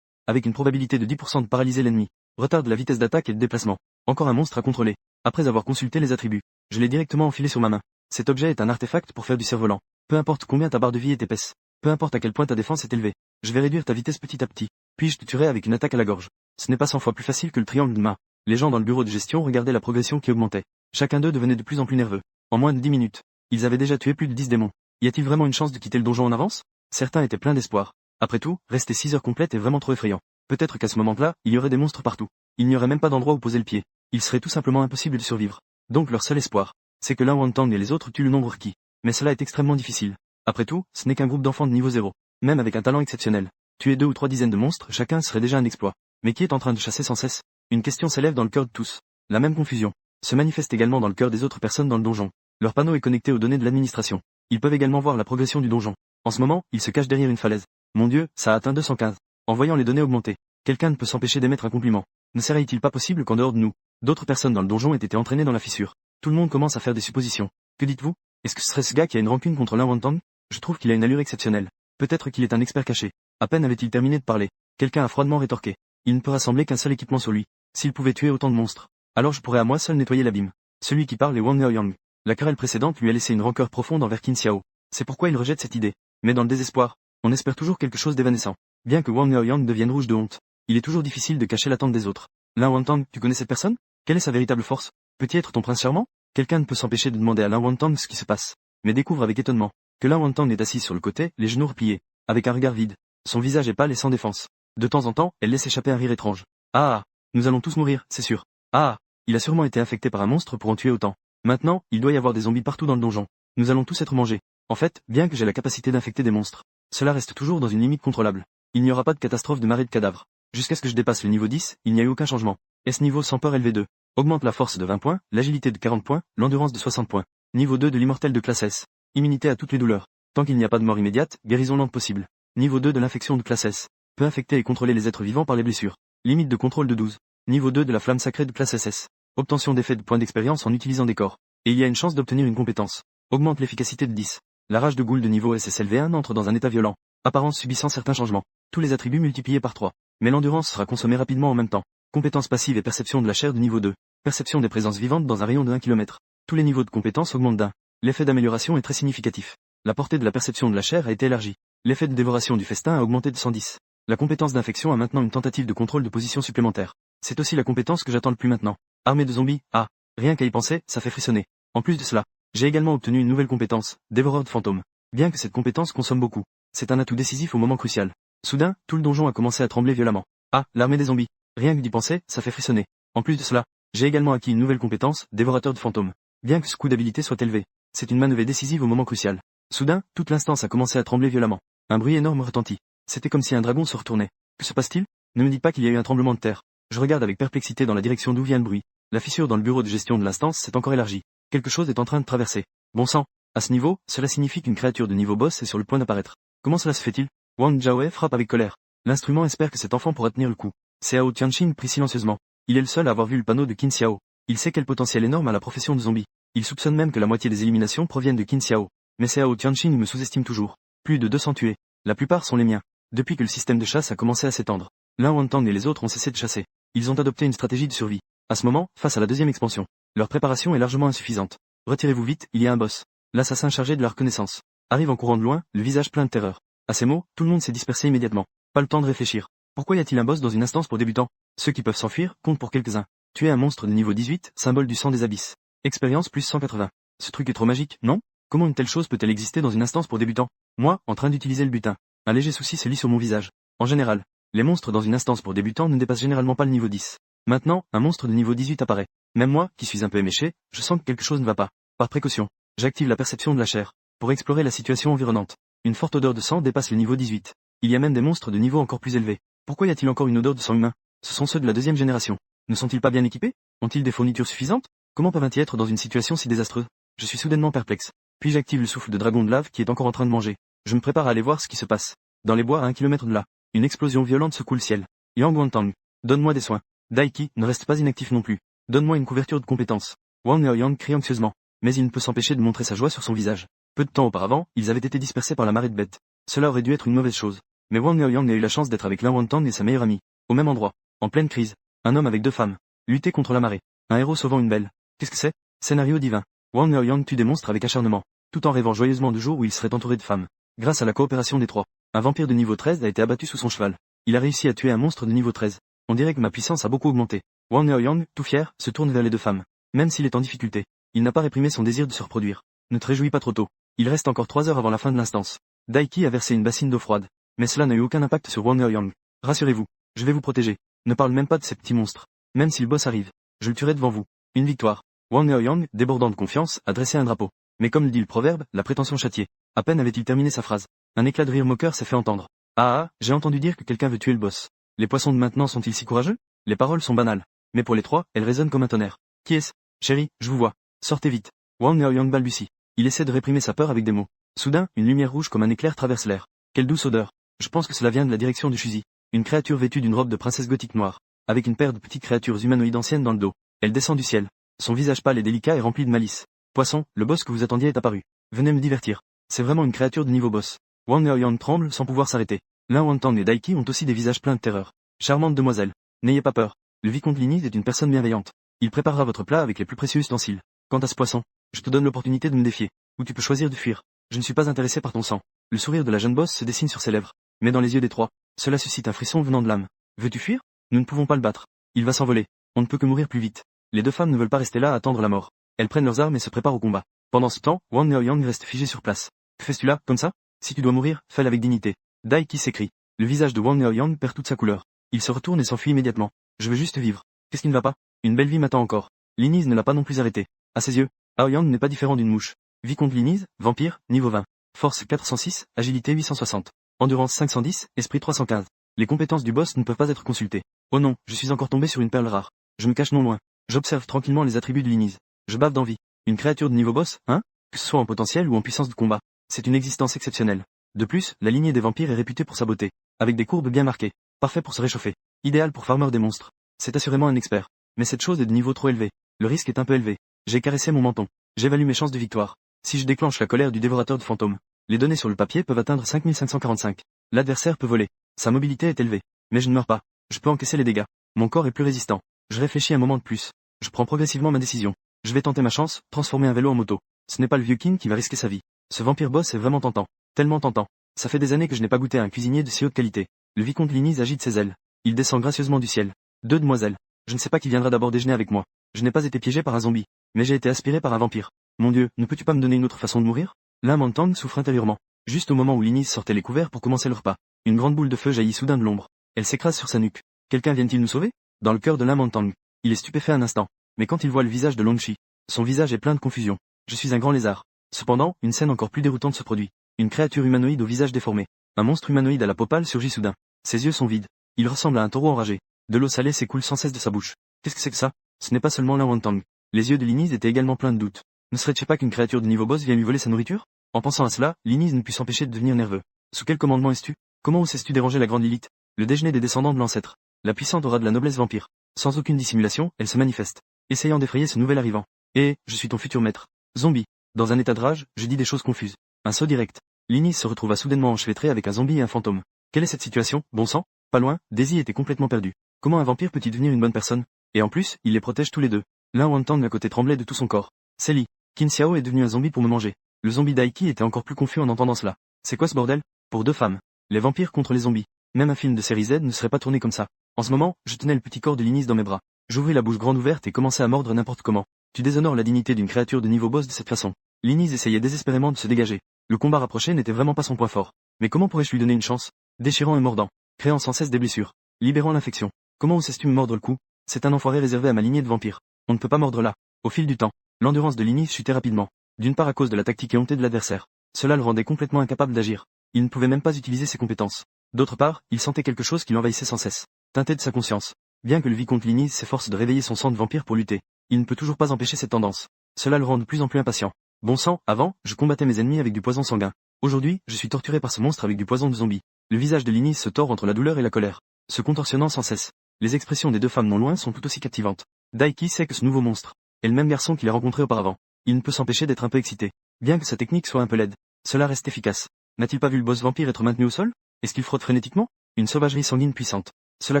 Avec une probabilité de 10% de paralyser l'ennemi. Retarde la vitesse d'attaque et de déplacement. Encore un monstre à contrôler. Après avoir consulté les attributs, je l'ai directement enfilé sur ma main. Cet objet est un artefact pour faire du cerf-volant. Peu importe combien ta barre de vie est épaisse. Peu importe à quel point ta défense est élevée. Je vais réduire ta vitesse petit à petit. Puis je te tuerai avec une attaque à la gorge. Ce n'est pas 100 fois plus facile que le triangle de Ma. Les gens dans le bureau de gestion regardaient la progression qui augmentait. Chacun d'eux devenait de plus en plus nerveux. En moins de 10 minutes, ils avaient déjà tué plus de 10 démons. Y a-t-il vraiment une chance de quitter le donjon en avance? Certains étaient pleins d'espoir. Après tout, rester 6 heures complètes est vraiment trop effrayant. Peut-être qu'à ce moment-là, il y aurait des monstres partout. Il n'y aurait même pas d'endroit où poser le pied. Il serait tout simplement impossible de survivre. Donc leur seul espoir, c'est que Lan Wantang et les autres tuent le nombre requis. Mais cela est extrêmement difficile. Après tout, ce n'est qu'un groupe d'enfants de niveau 0. Même avec un talent exceptionnel. Tuer 2 ou 3 dizaines de monstres chacun serait déjà un exploit. Mais qui est en train de chasser sans cesse? Une question s'élève dans le cœur de tous. La même confusion se manifeste également dans le cœur des autres personnes dans le donjon. Leur panneau est connecté aux données de l'administration. Ils peuvent également voir la progression du donjon. En ce moment, ils se cachent derrière une falaise. Mon Dieu, ça a atteint 215. En voyant les données augmenter, quelqu'un ne peut s'empêcher d'émettre un compliment. Ne serait-il pas possible qu'en dehors de nous, d'autres personnes dans le donjon aient été entraînées dans la fissure? Tout le monde commence à faire des suppositions. Que dites-vous? Est-ce que ce serait ce gars qui a une rancune contre Lan Wantang? Je trouve qu'il a une allure exceptionnelle. Peut-être qu'il est un expert caché. À peine avait-il terminé de parler. Quelqu'un a froidement rétorqué. Il ne peut rassembler qu'un seul équipement sur lui. S'il pouvait tuer autant de monstres, alors je pourrais à moi seul nettoyer l'abîme. Celui qui parle est Wang Yaoyang. La querelle précédente lui a laissé une rancœur profonde envers Qin Xiao. C'est pourquoi il rejette cette idée. Mais dans le désespoir, on espère toujours quelque chose d'évanescent. Bien que Wang Yaoyang devienne rouge de honte, il est toujours difficile de cacher l'attente des autres. Lin Wantang, tu connais cette personne? Quelle est sa véritable force? Peut-il être ton prince charmant? Quelqu'un ne peut s'empêcher de demander à Lin Wantang ce qui se passe, mais découvre avec étonnement que Lin Wantang est assise sur le côté, les genoux repliés, avec un regard vide. Son visage est pâle et sans défense. De temps en temps, elle laisse échapper un rire étrange. Ah, nous allons tous mourir, c'est sûr. Ah, il a sûrement été infecté par un monstre pour en tuer autant. Maintenant, il doit y avoir des zombies partout dans le donjon. Nous allons tous être mangés. En fait, bien que j'ai la capacité d'infecter des monstres, cela reste toujours dans une limite contrôlable. Il n'y aura pas de catastrophe de marée de cadavres. Jusqu'à ce que je dépasse le niveau 10, il n'y a eu aucun changement. S niveau sans peur LV2. Augmente la force de 20 points, l'agilité de 40 points, l'endurance de 60 points. Niveau 2 de l'immortel de classe S. Immunité à toutes les douleurs. Tant qu'il n'y a pas de mort immédiate, guérison lente possible. Niveau 2 de l'infection de classe S. Peut infecter et contrôler les êtres vivants par les blessures. Limite de contrôle de 12. Niveau 2 de la flamme sacrée de classe SS. Obtention d'effet de points d'expérience en utilisant des corps. Et il y a une chance d'obtenir une compétence. Augmente l'efficacité de 10. La rage de Ghoul de niveau SSLV1 entre dans un état violent. Apparence subissant certains changements. Tous les attributs multipliés par 3. Mais l'endurance sera consommée rapidement en même temps. Compétence passive et perception de la chair de niveau 2. Perception des présences vivantes dans un rayon de 1 km. Tous les niveaux de compétences augmentent d'un. L'effet d'amélioration est très significatif. La portée de la perception de la chair a été élargie. L'effet de dévoration du festin a augmenté de 110. La compétence d'infection a maintenant une tentative de contrôle de position supplémentaire. C'est aussi la compétence que j'attends le plus maintenant. Armée de zombies, ah, rien qu'à y penser, ça fait frissonner. En plus de cela, j'ai également obtenu une nouvelle compétence, dévoreur de fantômes. Bien que cette compétence consomme beaucoup, c'est un atout décisif au moment crucial. Soudain, tout le donjon a commencé à trembler violemment. Ah, l'armée des zombies. Rien que d'y penser, ça fait frissonner. En plus de cela, j'ai également acquis une nouvelle compétence, dévorateur de fantômes. Bien que ce coût d'habilité soit élevé, c'est une manœuvre décisive au moment crucial. Soudain, toute l'instance a commencé à trembler violemment. Un bruit énorme retentit. C'était comme si un dragon se retournait. Que se passe-t-il? Ne me dites pas qu'il y a eu un tremblement de terre. Je regarde avec perplexité dans la direction d'où vient le bruit. La fissure dans le bureau de gestion de l'instance s'est encore élargie. Quelque chose est en train de traverser. Bon sang. À ce niveau, cela signifie qu'une créature de niveau boss est sur le point d'apparaître. Comment cela se fait-il? Wang Jiaowei frappe avec colère. L'instrument espère que cet enfant pourra tenir le coup. Xiao Tianxin prie silencieusement. Il est le seul à avoir vu le panneau de Qin Xiao. Il sait quel potentiel énorme a la profession de zombie. Il soupçonne même que la moitié des éliminations proviennent de Qin Xiao. Mais Xiao Tianxin me sous-estime toujours. Plus de 200 tués. La plupart sont les miens. Depuis que le système de chasse a commencé à s'étendre, Lin Wantang et les autres ont cessé de chasser. Ils ont adopté une stratégie de survie. À ce moment, face à la deuxième expansion, leur préparation est largement insuffisante. Retirez-vous vite, il y a un boss. L'assassin chargé de la reconnaissance arrive en courant de loin, le visage plein de terreur. À ces mots, tout le monde s'est dispersé immédiatement. Pas le temps de réfléchir. Pourquoi y a-t-il un boss dans une instance pour débutants? Ceux qui peuvent s'enfuir comptent pour quelques-uns. Tuer un monstre de niveau 18, symbole du sang des abysses. Expérience plus 180. Ce truc est trop magique, non? Comment une telle chose peut-elle exister dans une instance pour débutants? Moi, en train d'utiliser le butin. Un léger souci se lit sur mon visage. En général, les monstres dans une instance pour débutants ne dépassent généralement pas le niveau 10. Maintenant, un monstre de niveau 18 apparaît. Même moi, qui suis un peu éméché, je sens que quelque chose ne va pas. Par précaution, j'active la perception de la chair, pour explorer la situation environnante. Une forte odeur de sang dépasse le niveau 18. Il y a même des monstres de niveau encore plus élevé. Pourquoi y a-t-il encore une odeur de sang humain? Ce sont ceux de la deuxième génération. Ne sont-ils pas bien équipés? Ont-ils des fournitures suffisantes? Comment peuvent-ils être dans une situation si désastreuse? Je suis soudainement perplexe. Puis j'active le souffle de dragon de lave qui est encore en train de manger. Je me prépare à aller voir ce qui se passe. Dans les bois à 1 km de là, une explosion violente secoue le ciel. Yang Wantang, donne-moi des soins. Daiki ne reste pas inactif non plus. Donne-moi une couverture de compétences. Wang Yaoyang crie anxieusement, mais il ne peut s'empêcher de montrer sa joie sur son visage. Peu de temps auparavant, ils avaient été dispersés par la marée de bêtes. Cela aurait dû être une mauvaise chose. Mais Wang Yaoyang a eu la chance d'être avec Lin Wantang et sa meilleure amie. Au même endroit. En pleine crise. Un homme avec 2 femmes. Lutter contre la marée. Un héros sauvant une belle. Qu'est-ce que c'est? Scénario divin. Wang Yaoyang tue des monstres avec acharnement. Tout en rêvant joyeusement du jour où il serait entouré de femmes. Grâce à la coopération des 3. Un vampire de niveau 13 a été abattu sous son cheval. Il a réussi à tuer un monstre de niveau 13. On dirait que ma puissance a beaucoup augmenté. Wang Yaoyang, tout fier, se tourne vers les 2 femmes. Même s'il est en difficulté, il n'a pas réprimé son désir de se reproduire. Ne te réjouis pas trop tôt. Il reste encore 3 heures avant la fin de l'instance. Daiki a versé une bassine d'eau froide. Mais cela n'a eu aucun impact sur Wang Yaoyang. Rassurez-vous, je vais vous protéger. Ne parle même pas de ces petits monstres. Même si le boss arrive, je le tuerai devant vous. Une victoire. Wang Yaoyang, débordant de confiance, a dressé un drapeau. Mais comme le dit le proverbe, la prétention châtiée. À peine avait-il terminé sa phrase. Un éclat de rire moqueur s'est fait entendre. Ah, j'ai entendu dire que quelqu'un veut tuer le boss. Les poissons de maintenant sont-ils si courageux? Les paroles sont banales. Mais pour les 3, elles résonnent comme un tonnerre. Qui est-ce? Chérie, je vous vois. Sortez vite. Wang Yaoyang balbutie. Il essaie de réprimer sa peur avec des mots. Soudain, une lumière rouge comme un éclair traverse l'air. Quelle douce odeur. Je pense que cela vient de la direction du fusil. Une créature vêtue d'une robe de princesse gothique noire, avec une paire de petites créatures humanoïdes anciennes dans le dos. Elle descend du ciel. Son visage pâle et délicat est rempli de malice. Poisson, le boss que vous attendiez est apparu. Venez me divertir. C'est vraiment une créature de niveau boss. Wang Yaoyang tremble sans pouvoir s'arrêter. Lin Wantang et Daiki ont aussi des visages pleins de terreur. Charmante demoiselle. N'ayez pas peur. Le vicomte Linide est une personne bienveillante. Il préparera votre plat avec les plus précieux ustensiles. Quant à ce poisson, je te donne l'opportunité de me défier. Ou tu peux choisir de fuir. Je ne suis pas intéressé par ton sang. Le sourire de la jeune boss se dessine sur ses lèvres. Mais dans les yeux des 3, cela suscite un frisson venant de l'âme. Veux-tu fuir? Nous ne pouvons pas le battre. Il va s'envoler. On ne peut que mourir plus vite. Les deux femmes ne veulent pas rester là à attendre la mort. Elles prennent leurs armes et se préparent au combat. Pendant ce temps, Wang Neoyang reste figé sur place. Que fais-tu là, comme ça? Si tu dois mourir, fais-le avec dignité. Daiki s'écrie. Le visage de Wang Neoyang perd toute sa couleur. Il se retourne et s'enfuit immédiatement. Je veux juste vivre. Qu'est-ce qui ne va pas? Une belle vie m'attend encore. Linise ne l'a pas non plus arrêté. À ses yeux, Aoyang n'est pas différent d'une mouche. Vicomte Linise, vampire, niveau 20. Force 406, agilité 860. Endurance 510, esprit 315. Les compétences du boss ne peuvent pas être consultées. Oh non, je suis encore tombé sur une perle rare. Je me cache non loin. J'observe tranquillement les attributs de Linise. Je bave d'envie. Une créature de niveau boss, hein? Que ce soit en potentiel ou en puissance de combat. C'est une existence exceptionnelle. De plus, la lignée des vampires est réputée pour sa beauté. Avec des courbes bien marquées. Parfait pour se réchauffer. Idéal pour farmer des monstres. C'est assurément un expert. Mais cette chose est de niveau trop élevé. Le risque est un peu élevé. J'ai caressé mon menton. J'évalue mes chances de victoire. Si je déclenche la colère du dévorateur de fantômes, les données sur le papier peuvent atteindre 5545. L'adversaire peut voler. Sa mobilité est élevée. Mais je ne meurs pas. Je peux encaisser les dégâts. Mon corps est plus résistant. Je réfléchis un moment de plus. Je prends progressivement ma décision. Je vais tenter ma chance, transformer un vélo en moto. Ce n'est pas le vieux Kin qui va risquer sa vie. Ce vampire boss est vraiment tentant. Tellement tentant. Ça fait des années que je n'ai pas goûté à un cuisinier de si haute qualité. Le vicomte Linise agite ses ailes. Il descend gracieusement du ciel. Deux demoiselles. Je ne sais pas qui viendra d'abord déjeuner avec moi. Je n'ai pas été piégé par un zombie. Mais j'ai été aspiré par un vampire. Mon Dieu, ne peux-tu pas me donner une autre façon de mourir? L'un Mantang souffre intérieurement. Juste au moment où Linise sortait les couverts pour commencer le repas. Une grande boule de feu jaillit soudain de l'ombre. Elle s'écrase sur sa nuque. Quelqu'un vient-il nous sauver? Dans le cœur de l'un Mantang. Il est stupéfait un instant. Mais quand il voit le visage de Longchi, son visage est plein de confusion. Je suis un grand lézard. Cependant, une scène encore plus déroutante se produit. Une créature humanoïde au visage déformé. Un monstre humanoïde à la peau pâle surgit soudain. Ses yeux sont vides. Il ressemble à un taureau enragé. De l'eau salée s'écoule sans cesse de sa bouche. Qu'est-ce que c'est que ça? Ce n'est pas seulement l'un Wantang. Les yeux de Linise étaient également pleins de doutes. Ne serait-il pas qu'une créature de niveau boss vient lui voler sa nourriture? En pensant à cela, Linise ne put s'empêcher de devenir nerveux. Sous quel commandement es-tu? Comment osais-tu déranger la grande Lilith? Le déjeuner des descendants de l'ancêtre. La puissante aura de la noblesse vampire. Sans aucune dissimulation, elle se manifeste, essayant d'effrayer ce nouvel arrivant. Et, je suis ton futur maître. Zombie. Dans un état de rage, je dis des choses confuses. Un saut direct. Linise se retrouva soudainement enchevêtrée avec un zombie et un fantôme. Quelle est cette situation, bon sang? Pas loin, Daisy était complètement perdue. Comment un vampire peut-il devenir une bonne personne? Et en plus, il les protège tous les deux. L'un Wantang à côté tremblait de tout son corps. Célie. Qin Xiao est devenu un zombie pour me manger. Le zombie Daiki était encore plus confus en entendant cela. C'est quoi ce bordel? Pour deux femmes. Les vampires contre les zombies. Même un film de série Z ne serait pas tourné comme ça. En ce moment, je tenais le petit corps de Linise dans mes bras. J'ouvris la bouche grande ouverte et commençai à mordre n'importe comment. Tu déshonores la dignité d'une créature de niveau boss de cette façon. Linise essayait désespérément de se dégager. Le combat rapproché n'était vraiment pas son point fort. Mais comment pourrais-je lui donner une chance? Déchirant et mordant. Créant sans cesse des blessures. Libérant l'infection. Comment osais-tu me mordre le cou? C'est un enfoiré réservé à ma lignée de vampires. On ne peut pas mordre là. Au fil du temps, l'endurance de Linise chutait rapidement. D'une part à cause de la tactique éhontée de l'adversaire. Cela le rendait complètement incapable d'agir. Il ne pouvait même pas utiliser ses compétences. D'autre part, il sentait quelque chose qui l'envahissait sans cesse. Teinté de sa conscience. Bien que le vicomte Linise s'efforce de réveiller son sang de vampire pour lutter, il ne peut toujours pas empêcher cette tendance. Cela le rend de plus en plus impatient. Bon sang, avant, je combattais mes ennemis avec du poison sanguin. Aujourd'hui, je suis torturé par ce monstre avec du poison de zombie. Le visage de Linise se tord entre la douleur et la colère, se contorsionnant sans cesse. Les expressions des deux femmes non loin sont tout aussi captivantes. Daiki sait que ce nouveau monstre est le même garçon qu'il a rencontré auparavant. Il ne peut s'empêcher d'être un peu excité. Bien que sa technique soit un peu laide, cela reste efficace. N'a-t-il pas vu le boss vampire être maintenu au sol? Est-ce qu'il frotte frénétiquement? Une sauvagerie sanguine puissante. Cela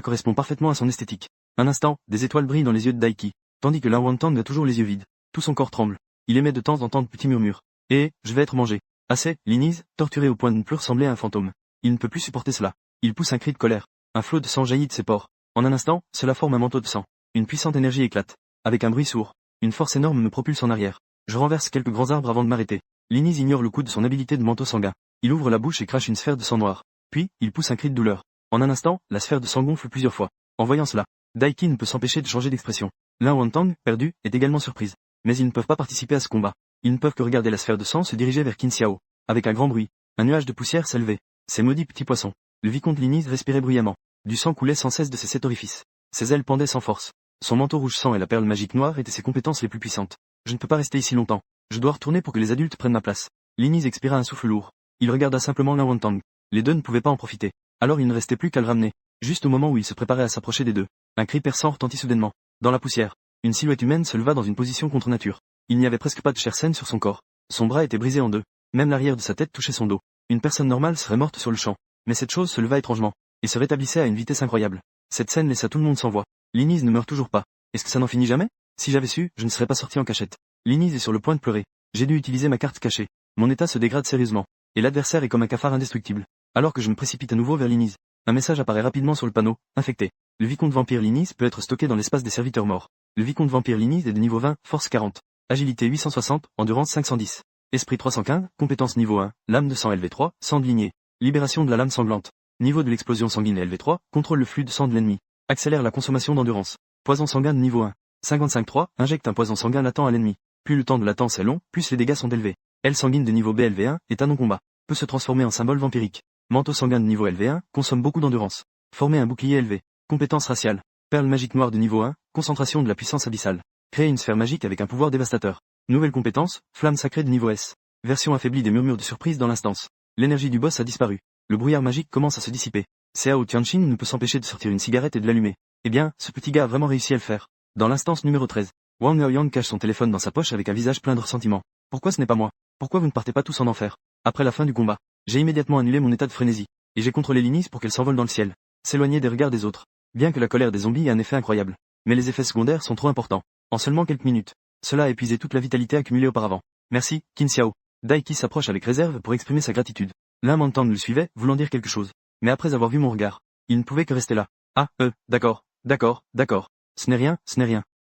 correspond parfaitement à son esthétique. Un instant, des étoiles brillent dans les yeux de Daiki, tandis que l'un Wantang a toujours les yeux vides. Tout son corps tremble. Il émet de temps en temps de petits murmures. Je vais être mangé. Assez, Linise, torturé au point de ne plus ressembler à un fantôme. Il ne peut plus supporter cela. Il pousse un cri de colère. Un flot de sang jaillit de ses pores. En un instant, cela forme un manteau de sang. Une puissante énergie éclate. Avec un bruit sourd, une force énorme me propulse en arrière. Je renverse quelques grands arbres avant de m'arrêter. Linise ignore le coup de son habilité de manteau sanguin. Il ouvre la bouche et crache une sphère de sang noir. Puis, il pousse un cri de douleur. En un instant, la sphère de sang gonfle plusieurs fois. En voyant cela, Daiki ne peut s'empêcher de changer d'expression. L'un Wantang, perdu, est également surprise. Mais ils ne peuvent pas participer à ce combat. Ils ne peuvent que regarder la sphère de sang se diriger vers Qin Xiao. Avec un grand bruit, un nuage de poussière s'élevait. Ces maudits petits poissons. Le vicomte Linise respirait bruyamment. Du sang coulait sans cesse de ses 7 orifices. Ses ailes pendaient sans force. Son manteau rouge sang et la perle magique noire étaient ses compétences les plus puissantes. Je ne peux pas rester ici longtemps. Je dois retourner pour que les adultes prennent ma place. Linise expira un souffle lourd. Il regarda simplement l'un Wantang. Les deux ne pouvaient pas en profiter. Alors il ne restait plus qu'à le ramener. Juste au moment où il se préparait à s'approcher des deux, un cri perçant retentit soudainement. Dans la poussière, une silhouette humaine se leva dans une position contre nature. Il n'y avait presque pas de chair saine sur son corps. Son bras était brisé en deux. Même l'arrière de sa tête touchait son dos. Une personne normale serait morte sur le champ. Mais cette chose se leva étrangement, et se rétablissait à une vitesse incroyable. Cette scène laissa tout le monde sans voix. Linise ne meurt toujours pas. Est-ce que ça n'en finit jamais? Si j'avais su, je ne serais pas sorti en cachette. Linise est sur le point de pleurer. J'ai dû utiliser ma carte cachée. Mon état se dégrade sérieusement. Et l'adversaire est comme un cafard indestructible. Alors que je me précipite à nouveau vers Linise. Un message apparaît rapidement sur le panneau, infecté. Le vicomte vampire Linis peut être stocké dans l'espace des serviteurs morts. Le vicomte vampire Linis est de niveau 20, force 40. Agilité 860, endurance 510. Esprit 315, compétence niveau 1, lame de sang LV3, sang de lignée. Libération de la lame sanglante. Niveau de l'explosion sanguine LV3, contrôle le flux de sang de l'ennemi. Accélère la consommation d'endurance. Poison sanguin de niveau 1. 55-3, injecte un poison sanguin latent à l'ennemi. Plus le temps de latence est long, plus les dégâts sont élevés. Aile sanguine de niveau BLV1, est un non-combat. Peut se transformer en symbole vampirique. Manteau sanguin de niveau LV1, consomme beaucoup d'endurance. Former un bouclier élevé. Compétence raciale. Perle magique noire de niveau 1, concentration de la puissance abyssale. Créer une sphère magique avec un pouvoir dévastateur. Nouvelle compétence, flamme sacrée de niveau S. Version affaiblie des murmures de surprise dans l'instance. L'énergie du boss a disparu. Le brouillard magique commence à se dissiper. Cao Tianqin ne peut s'empêcher de sortir une cigarette et de l'allumer. Eh bien, ce petit gars a vraiment réussi à le faire. Dans l'instance numéro 13, Wang Yaoyang cache son téléphone dans sa poche avec un visage plein de ressentiment. Pourquoi ce n'est pas moi? Pourquoi vous ne partez pas tous en enfer? Après la fin du combat, j'ai immédiatement annulé mon état de frénésie, et j'ai contrôlé Linis pour qu'elle s'envole dans le ciel, s'éloigner des regards des autres. Bien que la colère des zombies ait un effet incroyable, mais les effets secondaires sont trop importants. En seulement quelques minutes, cela a épuisé toute la vitalité accumulée auparavant. Merci, Qin Xiao. Daiki s'approche avec réserve pour exprimer sa gratitude. L'un Mantang le suivait, voulant dire quelque chose. Mais après avoir vu mon regard, il ne pouvait que rester là. Ah, d'accord. Ce n'est rien.